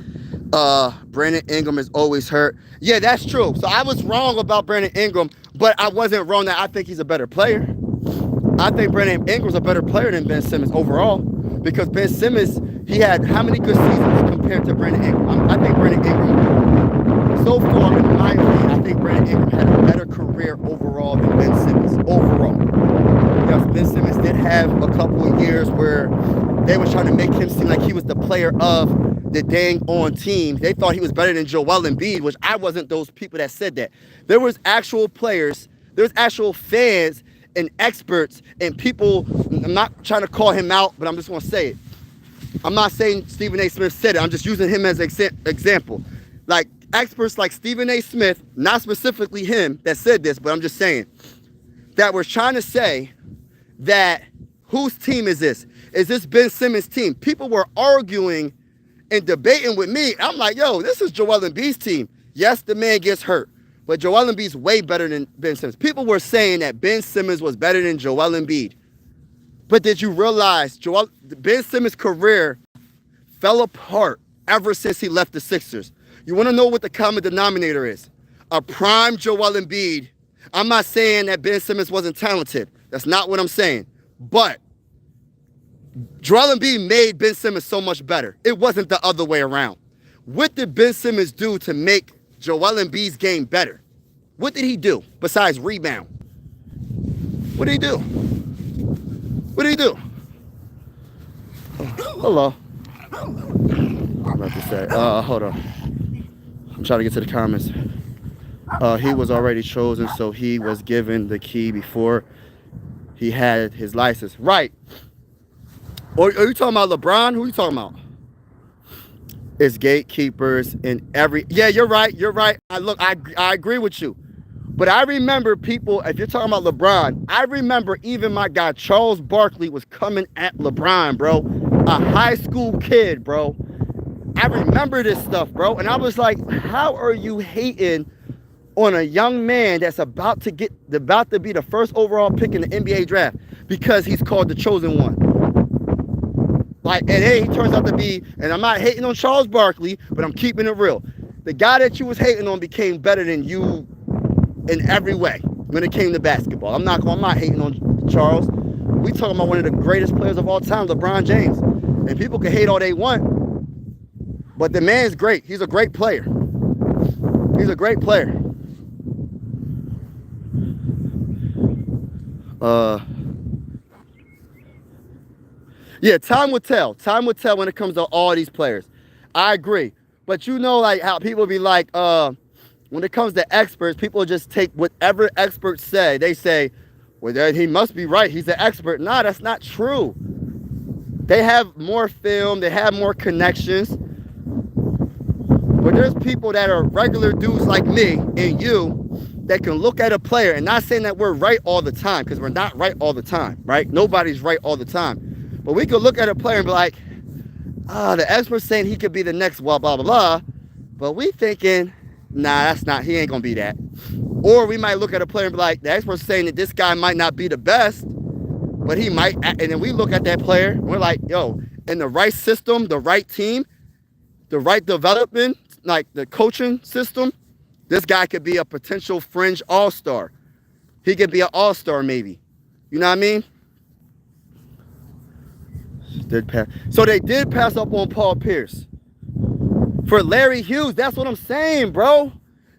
Brandon Ingram is always hurt. Yeah, that's true. So I was wrong about Brandon Ingram, but I wasn't wrong that I think he's a better player. I think Brandon Ingram's a better player than Ben Simmons overall, because Ben Simmons, he had how many good seasons compared to Brandon Ingram? I think Brandon Ingram, so far in my opinion, I think Brandon Ingram had a better career overall than Ben Simmons overall. Because Ben Simmons did have a couple of years where they were trying to make him seem like he was the player of the dang on team. They thought he was better than Joel Embiid, which I wasn't those people that said that. There was actual players, there's actual fans and experts and people. I'm not trying to call him out, but I'm just going to say it. I'm not saying Stephen A. Smith said it. I'm just using him as an example. Like experts like Stephen A. Smith, not specifically him that said this, but I'm just saying that we're trying to say that whose team is this? Is this Ben Simmons' team? People were arguing and debating with me. I'm like, yo, this is Joel Embiid's team. Yes, the man gets hurt, but Joel Embiid's way better than Ben Simmons. People were saying that Ben Simmons was better than Joel Embiid. But did you realize Ben Simmons' career fell apart ever since he left the Sixers? You want to know what the common denominator is? A prime Joel Embiid. I'm not saying that Ben Simmons wasn't talented. That's not what I'm saying. But Joel Embiid made Ben Simmons so much better. It wasn't the other way around. What did Ben Simmons do to make Joel Embiid's game better? What did he do besides rebound? What did he do? What did he do? Oh, hello. I'm about to say, hold on. I'm trying to get to the comments. He was already chosen, so he was given the key before he had his license. Right. Or are you talking about LeBron? Who are you talking about? It's gatekeepers in every... Yeah, you're right. You're right. I agree with you. But I remember people, if you're talking about LeBron, I remember even my guy Charles Barkley was coming at LeBron, bro. A high school kid, bro. I remember this stuff, bro. And I was like, how are you hating on a young man that's about to be the first overall pick in the NBA draft because he's called the chosen one? Like, and then he turns out to be, and I'm not hating on Charles Barkley, but I'm keeping it real. The guy that you was hating on became better than you in every way when it came to basketball. I'm not hating on Charles. We talking about one of the greatest players of all time, LeBron James. And people can hate all they want, but the man's great. He's a great player. He's a great player. Yeah, time will tell. Time will tell when it comes to all these players. I agree. But you know, like how people be like, when it comes to experts, people just take whatever experts say. They say, well, he must be right. He's an expert. Nah, that's not true. They have more film. They have more connections. But there's people that are regular dudes like me and you that can look at a player, and not saying that we're right all the time, because we're not right all the time, right? Nobody's right all the time. But we could look at a player and be like, the expert's saying he could be the next blah, blah, blah, blah. But we thinking, nah, that's not, he ain't going to be that. Or we might look at a player and be like, the expert's saying that this guy might not be the best, but he might. And then we look at that player and we're like, yo, in the right system, the right team, the right development, like the coaching system, this guy could be a potential fringe all-star. He could be an all-star maybe. You know what I mean? So they did pass up on Paul Pierce. For Larry Hughes, that's what I'm saying, bro.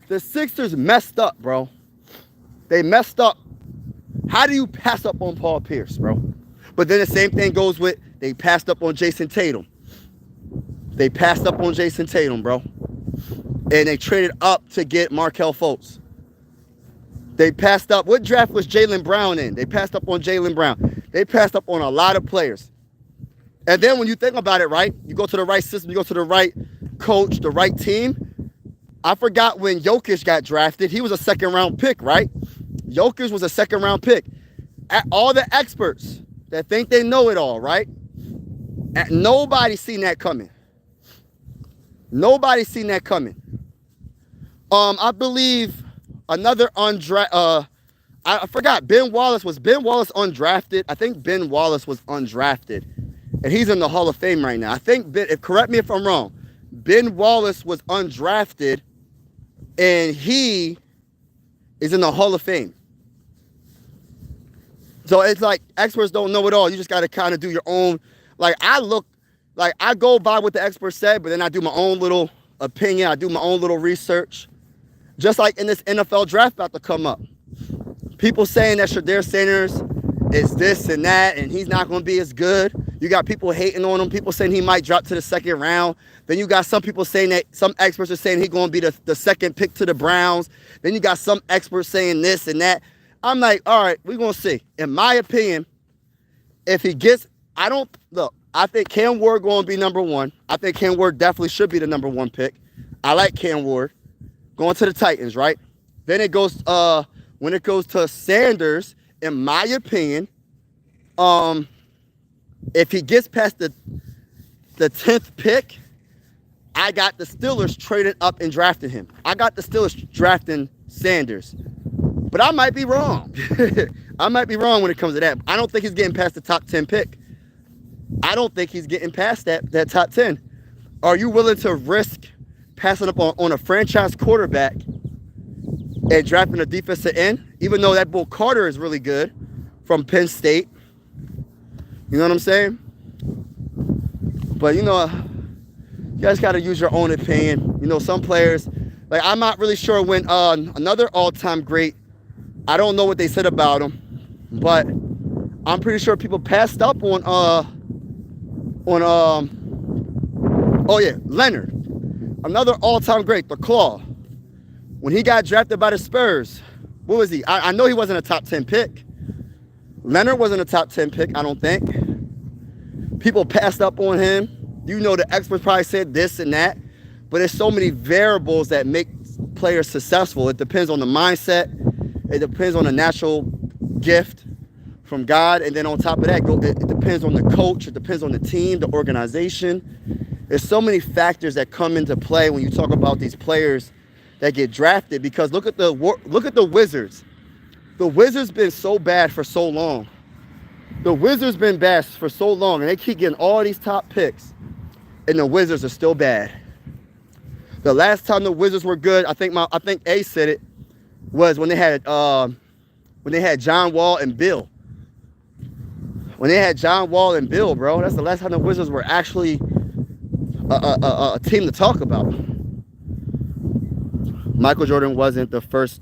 The Sixers messed up, bro. They messed up. How do you pass up on Paul Pierce, bro? But then the same thing goes with, they passed up on Jason Tatum. They passed up on Jason Tatum, bro. And they traded up to get Markelle Fultz. They passed up. What draft was Jaylen Brown in? They passed up on Jaylen Brown. They passed up on a lot of players. And then when you think about it, right, you go to the right system, you go to the right coach, the right team. I forgot when Jokic got drafted. He was a second-round pick, right? Jokic was a second-round pick. All the experts that think they know it all, right? Nobody seen that coming. Nobody seen that coming. I believe another undrafted. I forgot. Ben Wallace undrafted? I think Ben Wallace was undrafted. And he's in the Hall of Fame right now. I think, correct me if I'm wrong, Ben Wallace was undrafted, and he is in the Hall of Fame. So it's like experts don't know it all. You just got to kind of do your own. Like I go by what the experts said, but then I do my own little opinion. I do my own little research. Just like in this NFL draft about to come up. People saying that Shedeur Sanders is this and that, and he's not going to be as good. You got people hating on him, people saying he might drop to the second round. Then you got some people saying that, some experts are saying he's going to be the second pick to the Browns. Then you got some experts saying this and that. I'm like, all right, we're going to see. In my opinion, if he gets, I think Cam Ward going to be number one. I think Cam Ward definitely should be the number one pick. I like Cam Ward. Going to the Titans, right? Then it goes, when it goes to Sanders, in my opinion, if he gets past the 10th pick, I got the Steelers trading up and drafting him. I got the Steelers drafting Sanders. But I might be wrong. I might be wrong when it comes to that. I don't think he's getting past the top 10 pick. I don't think he's getting past that top 10. Are you willing to risk passing up on a franchise quarterback and drafting a defensive end? Even though that Bull Carter is really good from Penn State. You know what I'm saying? But, you guys got to use your own opinion. Some players, like I'm not really sure when another all-time great, I don't know what they said about him, but I'm pretty sure people passed up on Leonard. Another all-time great, the Claw. When he got drafted by the Spurs, what was he? I know he wasn't a top 10 pick. Leonard wasn't a top 10 pick, I don't think. People passed up on him. The experts probably said this and that. But there's so many variables that make players successful. It depends on the mindset. It depends on a natural gift from God. And then on top of that, it depends on the coach. It depends on the team, the organization. There's so many factors that come into play when you talk about these players that get drafted. Because look at the Wizards. The Wizards been so bad for so long. The Wizards been bad for so long, and they keep getting all these top picks, and the Wizards are still bad. The last time the Wizards were good, I think A said it, was when they had John Wall and Bill. When they had John Wall and Bill, bro, that's the last time the Wizards were actually a team to talk about. Michael Jordan wasn't the first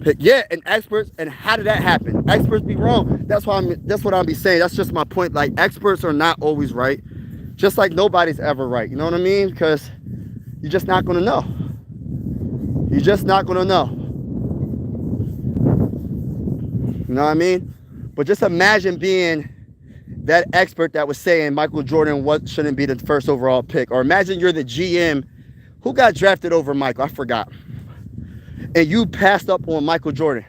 pick. Yeah, and experts, and how did that happen? Experts be wrong. That's what I'm be saying. That's just my point. Like, experts are not always right. Just like nobody's ever right. You know what I mean? Because you're just not gonna know. You're just not gonna know. You know what I mean? But just imagine being that expert that was saying Michael Jordan shouldn't be the first overall pick. Or imagine you're the GM. Who got drafted over Michael? I forgot. And you passed up on Michael Jordan.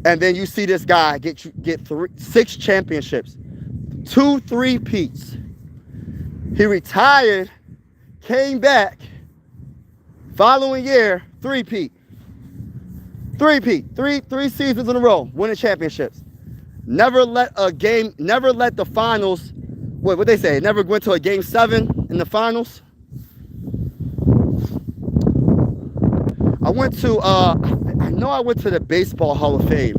And then you see this guy get 6 championships, 2 3-peats. He retired, came back, following year, 3-peat. 3-peat, three seasons in a row, winning championships. Never let the finals, what they say, never went to a game 7 in the finals. I went to the Baseball Hall of Fame,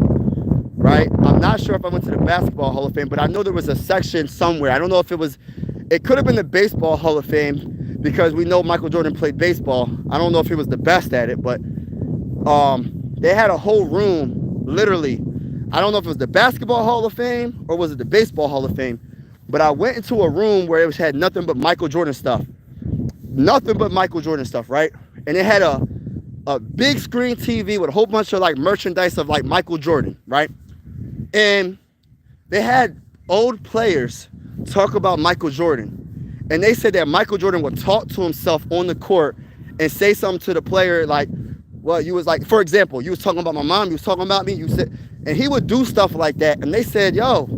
right? I'm not sure if I went to the Basketball Hall of Fame, but I know there was a section somewhere. I don't know if it could have been the Baseball Hall of Fame, because we know Michael Jordan played baseball. I don't know if he was the best at it, but they had a whole room, literally. I don't know if it was the Basketball Hall of Fame or was it the Baseball Hall of Fame, but I went into a room where it had nothing but Michael Jordan stuff. Nothing but Michael Jordan stuff, right? And it had a big screen TV with a whole bunch of like merchandise of like Michael Jordan, right? And they had old players talk about Michael Jordan. And they said that Michael Jordan would talk to himself on the court and say something to the player like, well, you was like, for example, you was talking about my mom, you was talking about me, you said, and he would do stuff like that. And they said, yo,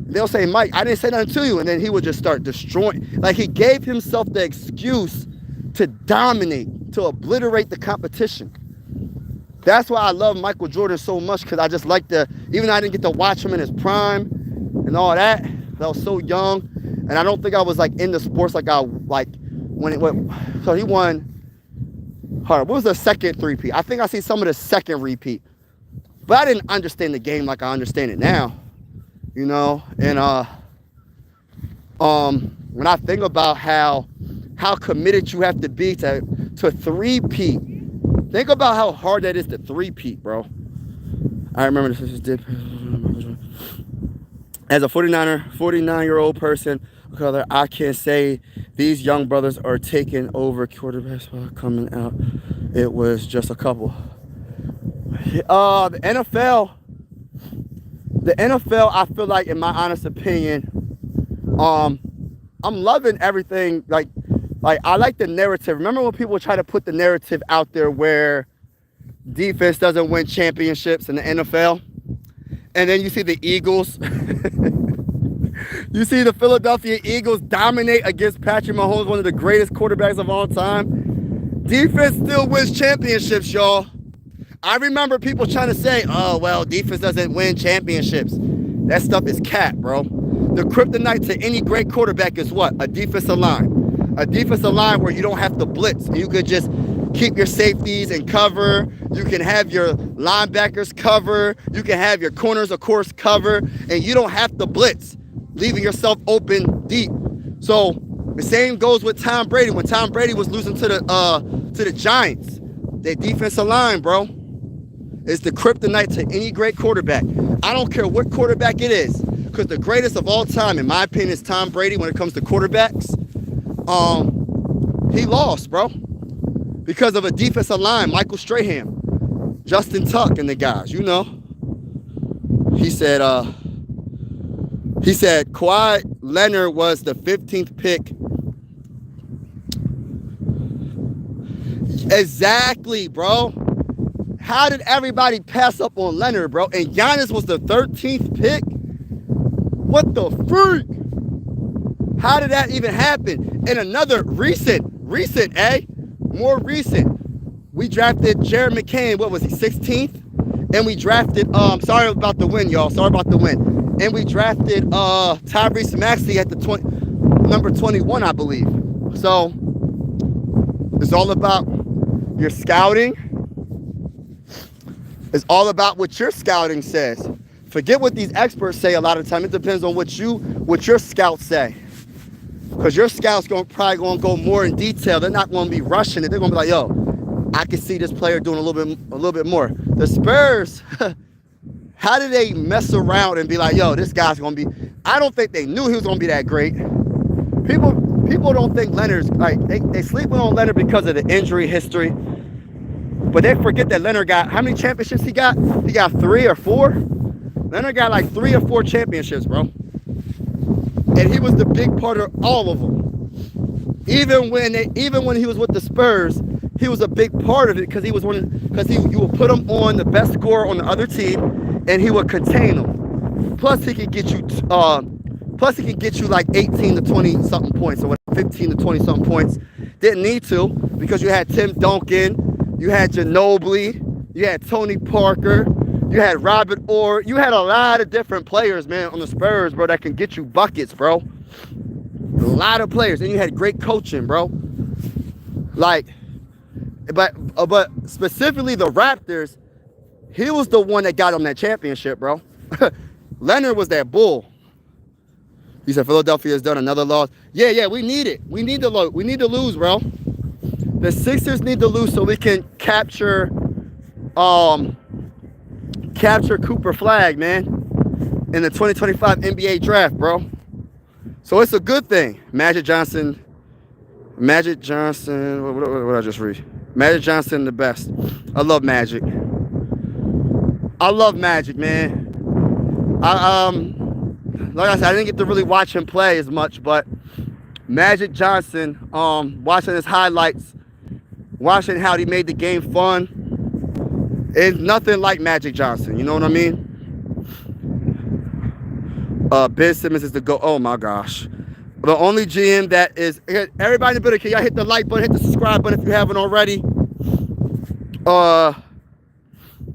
they'll say, Mike, I didn't say nothing to you. And then he would just start destroying. Like, he gave himself the excuse to dominate, to obliterate the competition. That's why I love Michael Jordan so much, because I just like even though I didn't get to watch him in his prime and all that, I was so young. And I don't think I was like into sports when it went. So he won. What was the second 3-peat? I think I see some of the second repeat. But I didn't understand the game like I understand it now. You know? And when I think about how committed you have to be to 3-peat, think about how hard that is to 3-peat, bro. I remember this as a 49-year-old person of color, I can say these young brothers are taking over quarterbacks while coming out. It was just a couple. The NFL, I feel like, in my honest opinion, I'm loving everything. Like I like the narrative. Remember when people try to put the narrative out there where defense doesn't win championships in the NFL? And then you see the Eagles. You see the Philadelphia Eagles dominate against Patrick Mahomes, one of the greatest quarterbacks of all time. Defense still wins championships, y'all. I remember people trying to say, oh, well, defense doesn't win championships. That stuff is cap, bro. The kryptonite to any great quarterback is what? A defensive line. A defensive line where you don't have to blitz. You could just keep your safeties in cover. You can have your linebackers cover. You can have your corners, of course, cover. And you don't have to blitz, leaving yourself open deep. So the same goes with Tom Brady. When Tom Brady was losing to the Giants, their defensive line, bro, is the kryptonite to any great quarterback. I don't care what quarterback it is, because the greatest of all time, in my opinion, is Tom Brady when it comes to quarterbacks. He lost, bro, because of a defensive line. Michael Strahan, Justin Tuck, and the guys, you know. He said Kawhi Leonard was the 15th pick. Exactly, bro. How did everybody pass up on Leonard, bro? And Giannis was the 13th pick? What the freak? How did that even happen? And another recent, more recent, we drafted Jared McCain, what was he, 16th? And we drafted, sorry about the win, y'all, sorry about the win. And we drafted Tyrese Maxey at the number 21, I believe. So, it's all about your scouting. It's all about what your scouting says. Forget what these experts say a lot of time. It depends on what your scouts say. Because your scouts probably going to go more in detail. They're not going to be rushing it. They're going to be like, yo, I can see this player doing a little bit more. The Spurs, how did they mess around and be like, yo, this guy's going to be, I don't think they knew he was going to be that great. People don't think Leonard's, like, they sleeping on Leonard because of the injury history. But they forget that Leonard got, how many championships he got? He got 3 or 4? Leonard got like 3 or 4 championships, bro. And he was the big part of all of them. Even when he was with the Spurs, he was a big part of it because you would put him on the best scorer on the other team, and he would contain them. Plus he could get you like 18 to 20 something points, or 15 to 20 something points. Didn't need to, because you had Tim Duncan, you had Ginobili, you had Tony Parker, you had Robert Orr. You had a lot of different players, man, on the Spurs, bro, that can get you buckets, bro. A lot of players. And you had great coaching, bro. Like, but specifically the Raptors, he was the one that got them that championship, bro. Leonard was that bull. He said Philadelphia has done another loss. Yeah, we need it. We need to lose, bro. The Sixers need to lose so we can capture Cooper Flagg, man, in the 2025 NBA draft, bro. So it's a good thing. Magic Johnson, what did I just read? Magic Johnson, the best. I love Magic, man. Like I said, I didn't get to really watch him play as much, but Magic Johnson, watching his highlights, watching how he made the game fun, it's nothing like Magic Johnson, you know what I mean? Ben Simmons is the GOAT. Oh my gosh. The only GM that is, everybody in the building, can y'all hit the like button, hit the subscribe button if you haven't already? The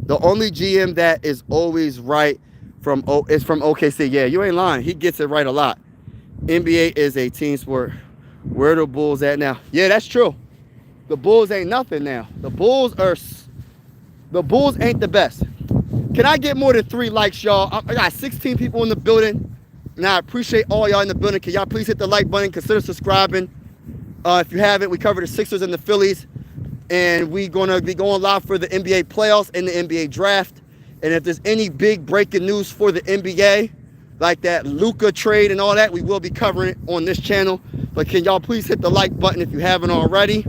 only GM that is always right is from OKC. Yeah, you ain't lying. He gets it right a lot. NBA is a team sport. Where are the Bulls at now? Yeah, that's true. The Bulls ain't nothing now. The Bulls ain't the best. Can I get more than 3 likes, y'all? I got 16 people in the building, and I appreciate all y'all in the building. Can y'all please hit the like button? Consider subscribing. If you haven't, we cover the Sixers and the Phillies, and we gonna be going live for the NBA playoffs and the NBA draft. And if there's any big breaking news for the NBA, like that Luka trade and all that, we will be covering it on this channel. But can y'all please hit the like button if you haven't already?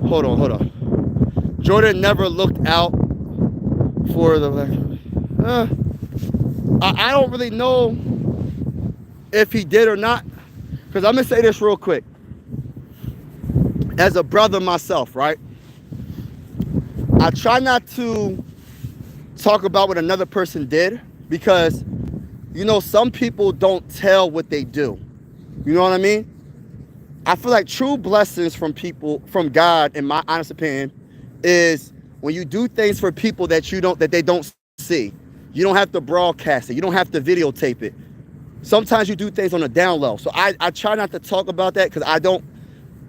Hold on. Jordan never looked out for the... I don't really know if he did or not. Because I'm going to say this real quick. As a brother myself, right? I try not to talk about what another person did. Because, you know, some people don't tell what they do. You know what I mean? I feel like true blessings from people, from God, in my honest opinion, is when you do things for people that they don't see. You don't have to broadcast it. You don't have to videotape it. Sometimes you do things on a down low. So I try not to talk about that because I don't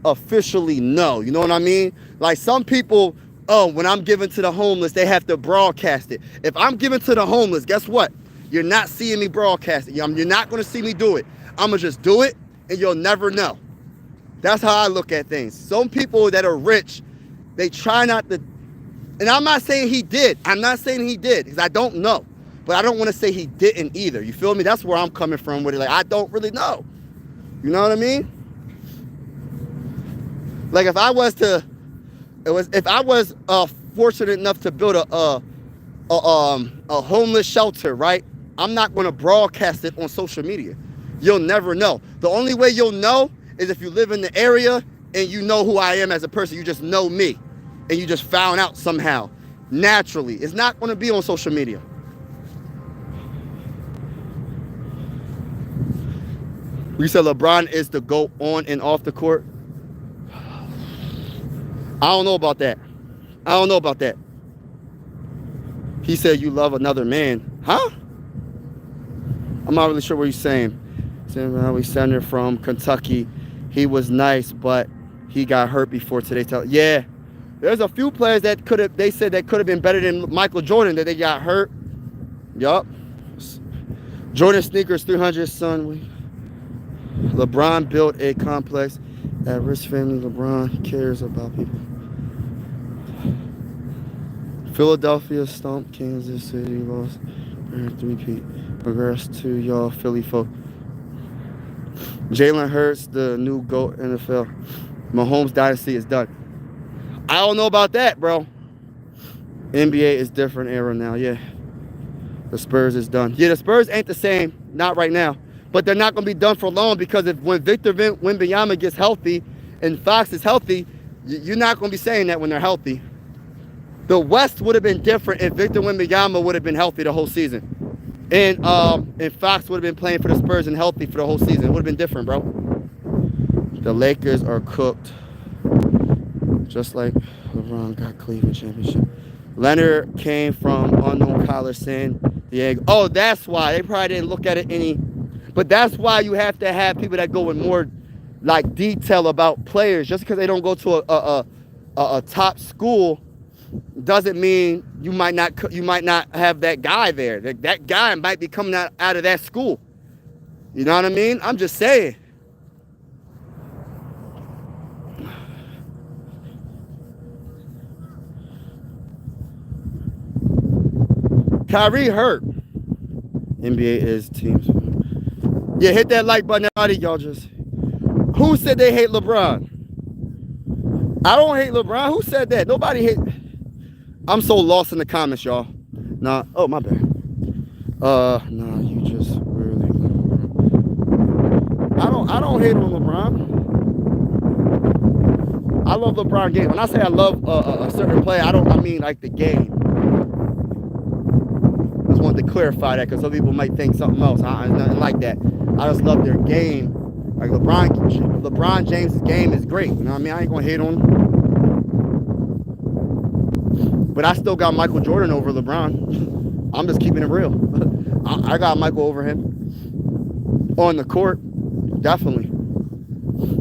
officially know. You know what I mean? Like some people, when I'm giving to the homeless, they have to broadcast it. If I'm giving to the homeless, guess what? You're not seeing me broadcast it. You're not going to see me do it. I'm going to just do it and you'll never know. That's how I look at things. Some people that are rich, they try not to, and I'm not saying he did. I'm not saying he did because I don't know. But I don't want to say he didn't either. You feel me? That's where I'm coming from with it. Like, I don't really know. You know what I mean? Like if I was fortunate enough to build a homeless shelter, right? I'm not going to broadcast it on social media. You'll never know. The only way you'll know is if you live in the area and you know who I am as a person. You just know me. and you just found out somehow, naturally. It's not going to be on social media. You said LeBron is the GOAT on and off the court. I don't know about that. I don't know about that. He said you love another man. Huh? I'm not really sure what he's saying. We sent from Kentucky. He was nice, but he got hurt before today. Yeah. There's a few players that they said that could have been better than Michael Jordan that they got hurt. Yup. Jordan sneakers 300, son. LeBron built a complex at Rich family. LeBron cares about people. Philadelphia stomped Kansas City, lost 3-peat. Regress to y'all Philly folk. Jalen Hurts, the new GOAT NFL. Mahomes dynasty is done. I don't know about that, bro. NBA is different era now, yeah. The Spurs is done. Yeah, the Spurs ain't the same, not right now. But they're not going to be done for long because when Victor Wembanyama gets healthy and Fox is healthy, you're not going to be saying that when they're healthy. The West would have been different if Victor Wembanyama would have been healthy the whole season. And Fox would have been playing for the Spurs and healthy for the whole season. It would have been different, bro. The Lakers are cooked. Just like LeBron got Cleveland championship. Leonard came from unknown college San Diego. Oh, that's why. They probably didn't look at it any. But that's why you have to have people that go in more like detail about players. Just because they don't go to a top school doesn't mean you might not have that guy there. That guy might be coming out of that school. You know what I mean? I'm just saying. Kyrie hurt. NBA is teams. Yeah, hit that like button. Y'all just. Who said they hate LeBron? I don't hate LeBron. Who said that? Nobody hate. I'm so lost in the comments, y'all. Nah. Oh, my bad. Nah, you just really. I don't hate on LeBron. I love LeBron game. When I say I love a certain player, I mean like the game. I just wanted to clarify that because some people might think something else. It's nothing like that. I just love their game. Like LeBron James' game is great. You know what I mean? I ain't gonna hate on him. But I still got Michael Jordan over LeBron. I'm just keeping it real. I got Michael over him. On the court, definitely.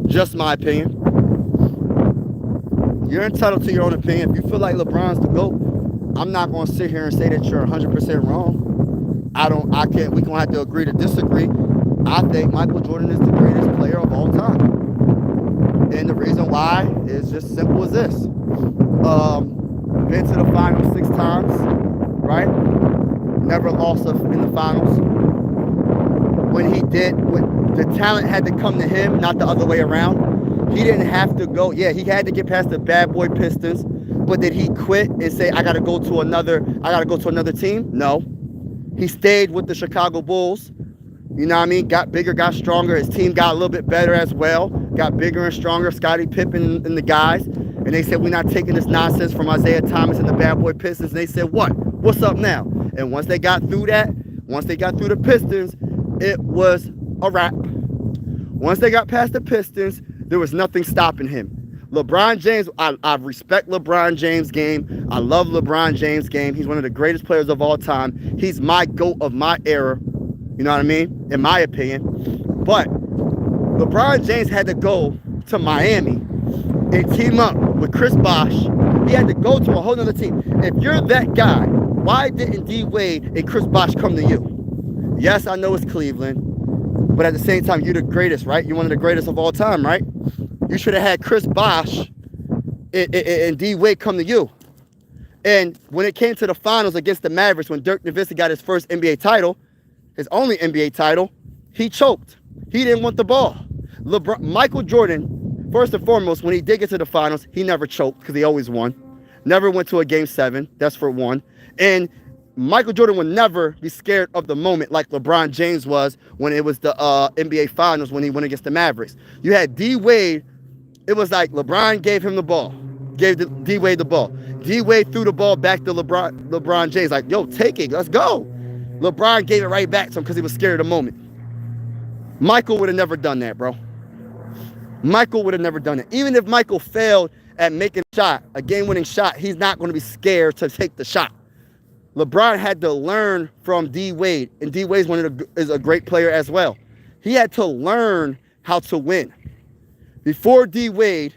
Just my opinion. You're entitled to your own opinion. If you feel like LeBron's the GOAT, I'm not going to sit here and say that you're 100% wrong. We're going to have to agree to disagree. I think Michael Jordan is the greatest player of all time. And the reason why is just simple as this. Been to the finals 6 times, right? Never lost in the finals. When he did, the talent had to come to him, not the other way around. He didn't have to go. Yeah, he had to get past the bad boy Pistons. But did he quit and say, I got to go to another team? No. He stayed with the Chicago Bulls. You know what I mean? Got bigger, got stronger. His team got a little bit better as well. Got bigger and stronger. Scottie Pippen and the guys. And they said, we're not taking this nonsense from Isaiah Thomas and the bad boy Pistons. And they said, what? What's up now? And once they got through the Pistons, it was a wrap. Once they got past the Pistons, there was nothing stopping him. LeBron James, I respect LeBron James' game. I love LeBron James' game. He's one of the greatest players of all time. He's my GOAT of my era. You know what I mean? In my opinion. But LeBron James had to go to Miami and team up with Chris Bosh. He had to go to a whole other team. If you're that guy, why didn't D Wade and Chris Bosh come to you? Yes, I know it's Cleveland. But at the same time, you're the greatest, right? You're one of the greatest of all time, right? You should have had Chris Bosh and D Wade come to you. And when it came to the finals against the Mavericks, when Dirk Nowitzki got his first NBA title, his only NBA title, he choked. He didn't want the ball. Michael Jordan, first and foremost, when he did get to the finals, he never choked because he always won. Never went to a game 7. That's for one. And Michael Jordan would never be scared of the moment like LeBron James was when it was the NBA Finals when he went against the Mavericks. You had D Wade. It was like LeBron gave him the ball. gave D-Wade the ball. D-Wade threw the ball back to LeBron James, like, yo, take it, let's go. LeBron gave it right back to him because he was scared of the moment. Michael would have never done that, bro. Michael would have never done it. Even if Michael failed at making a shot, a game-winning shot, he's not going to be scared to take the shot. LeBron had to learn from D-Wade, and D-Wade is a great player as well. He had to learn how to win. Before D-Wade,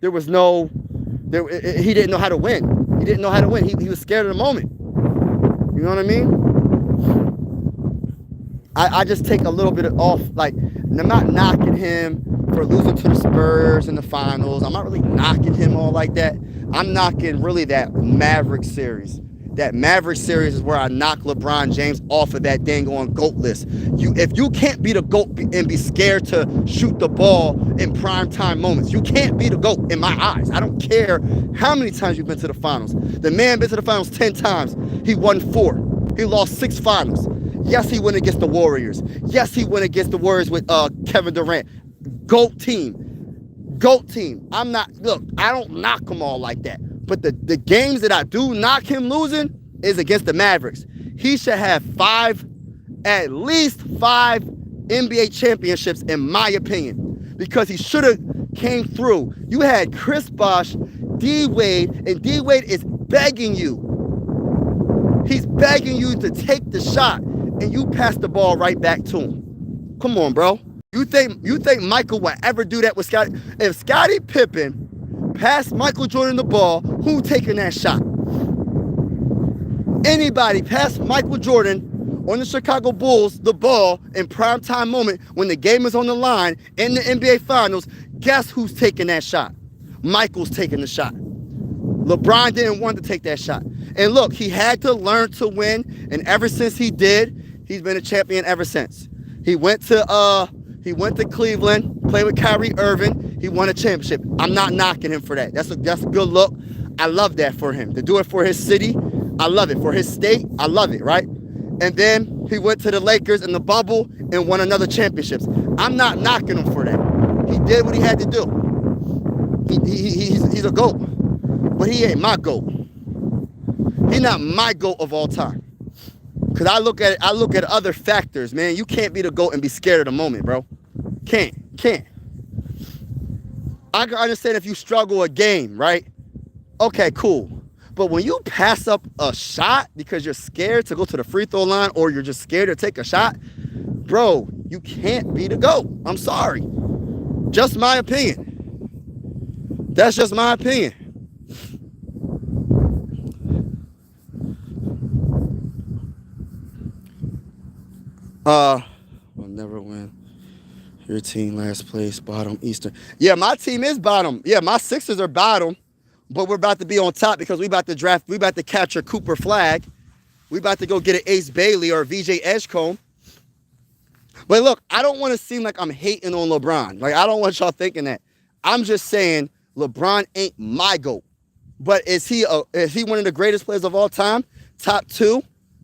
he didn't know how to win. He didn't know how to win. He was scared of the moment. You know what I mean? I just take a little bit off, like, I'm not knocking him for losing to the Spurs in the finals. I'm not really knocking him all like that. I'm knocking really that Maverick series. That Maverick series is where I knock LeBron James off of that dang on GOAT list. If you can't be the GOAT and be scared to shoot the ball in primetime moments, you can't be the GOAT in my eyes. I don't care how many times you've been to the finals. The man been to the finals 10 times. He won 4. He lost 6 finals. Yes, he went against the Warriors. Yes, he went against the Warriors with Kevin Durant. GOAT team. GOAT team. I don't knock them all like that. But the games that I do knock him losing is against the Mavericks. He should have at least 5 NBA championships, in my opinion, because he should have came through. You had Chris Bosh, D-Wade, and D-Wade is begging you. He's begging you to take the shot, and you pass the ball right back to him. Come on, bro. You think Michael would ever do that with Scottie? If Scottie Pippen passed Michael Jordan the ball, who taking that shot? Anybody passed Michael Jordan on the Chicago Bulls the ball in primetime moment when the game is on the line in the NBA Finals, guess who's taking that shot? Michael's taking the shot. LeBron didn't want to take that shot. And look, he had to learn to win, and ever since he did, he's been a champion ever since. He went to Cleveland, played with Kyrie Irving. He won a championship. I'm not knocking him for that. That's a good look. I love that for him. To do it for his city, I love it. For his state, I love it, right? And then he went to the Lakers in the bubble and won another championships. I'm not knocking him for that. He did what he had to do. He's a GOAT. But he ain't my GOAT. He's not my GOAT of all time. Because I look at other factors, man. You can't be the GOAT and be scared of the moment, bro. Can't. I can understand if you struggle a game, right? Okay, cool. But when you pass up a shot because you're scared to go to the free throw line or you're just scared to take a shot, bro, you can't be the GOAT. I'm sorry. Just my opinion. That's just my opinion. We'll never win. Your team last place, bottom, Eastern. Yeah, my team is bottom. Yeah, my Sixers are bottom, but we're about to be on top because we about to capture Cooper Flagg. We about to go get an Ace Bailey or VJ Edgecombe. But look, I don't want to seem like I'm hating on LeBron. Like, I don't want y'all thinking that. I'm just saying LeBron ain't my GOAT. But is he one of the greatest players of all time? Top 2,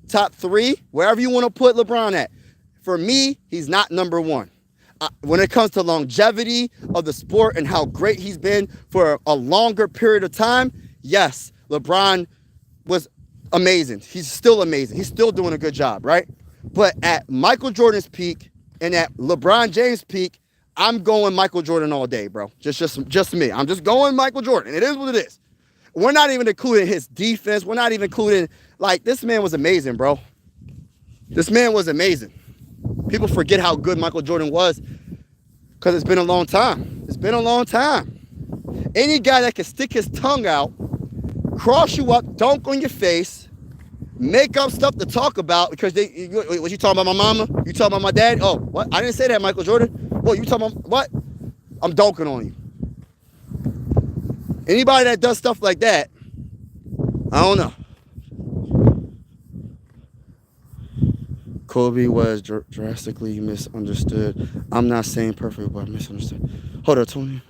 top 3, wherever you want to put LeBron at. For me, he's not number 1. When it comes to longevity of the sport and how great he's been for a longer period of time, yes, LeBron was amazing. He's still amazing. He's still doing a good job, right? But at Michael Jordan's peak and at LeBron James' peak, I'm going Michael Jordan all day, bro. Just me. I'm just going Michael Jordan. It is what it is. We're not even including his defense. We're not even including, like, this man was amazing, bro. This man was amazing. People forget how good Michael Jordan was because it's been a long time. It's been a long time. Any guy that can stick his tongue out, cross you up, dunk on your face, make up stuff to talk about because was you talking about my mama? You talking about my dad? Oh, what? I didn't say that, Michael Jordan. What, you talking about what? I'm dunking on you. Anybody that does stuff like that, I don't know. Kobe was drastically misunderstood. I'm not saying perfect, but misunderstood. Hold on, Tony.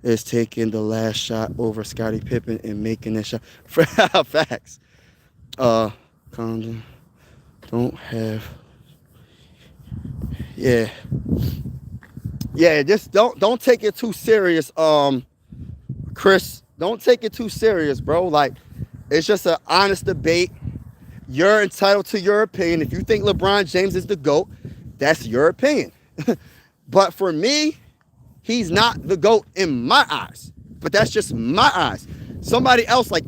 Is taking the last shot over Scottie Pippen and making that shot. Facts. Condon. Don't have. Yeah. Yeah, just don't take it too serious. Chris, don't take it too serious, bro. Like, it's just an honest debate. You're entitled to your opinion. If you think LeBron James is the GOAT, that's your opinion. But for me, he's not the GOAT in my eyes. But that's just my eyes. Somebody else like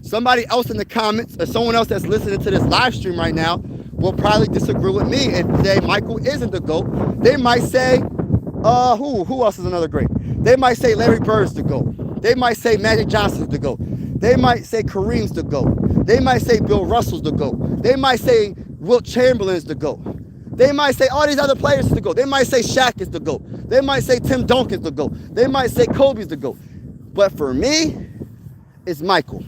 somebody else in the comments, or someone else that's listening to this live stream right now will probably disagree with me and say Michael isn't the GOAT. They might say, who else is another great? They might say Larry Bird's the GOAT. They might say Magic Johnson's the GOAT. They might say Kareem's the GOAT. They might say Bill Russell's the GOAT. They might say Wilt Chamberlain's the GOAT. They might say all these other players is the GOAT. They might say Shaq is the GOAT. They might say Tim Duncan's the GOAT. They might say Kobe's the GOAT. But for me, it's Michael.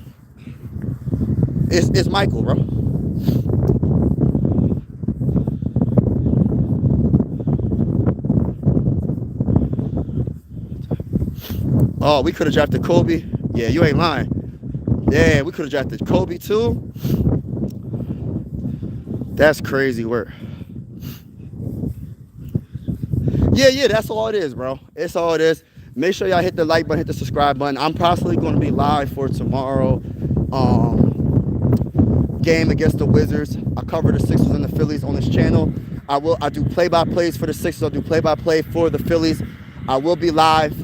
It's Michael, bro. Oh, we could have drafted Kobe. Yeah, you ain't lying. Yeah, we could have drafted Kobe too. That's crazy work. Yeah, that's all it is, bro. It's all it is. Make sure y'all hit the like button, hit the subscribe button. I'm possibly going to be live for tomorrow. Game against the Wizards. I cover the Sixers and the Phillies on this channel. I do play-by-plays for the Sixers. I'll do play-by-play for the Phillies. I will be live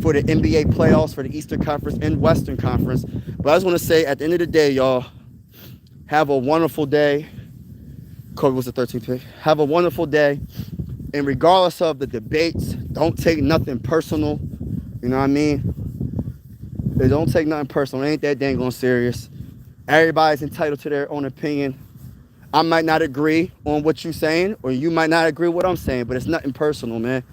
for the NBA playoffs for the Eastern Conference and Western Conference. But I just want to say, at the end of the day, y'all, have a wonderful day. Kobe was the 13th pick. Have a wonderful day. And regardless of the debates, don't take nothing personal. You know what I mean? Don't take nothing personal. It ain't that dang on serious. Everybody's entitled to their own opinion. I might not agree on what you're saying, or you might not agree with what I'm saying, but it's nothing personal, man.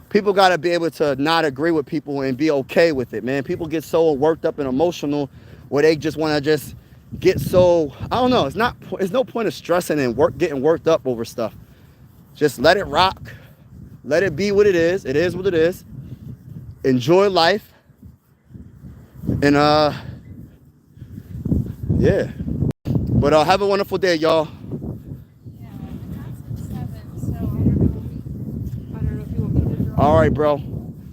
People got to be able to not agree with people and be okay with it, man. People get so worked up and emotional where they just want to just get so, I don't know. It's no point of stressing and getting worked up over stuff. Just let it rock. Let it be what it is. It is what it is. Enjoy life. And, yeah. But have a wonderful day, y'all. Yeah, and that's at 7, so I don't know if you want me to draw. All right, bro.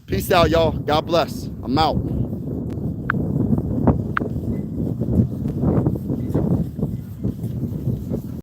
Peace out, y'all. God bless. I'm out.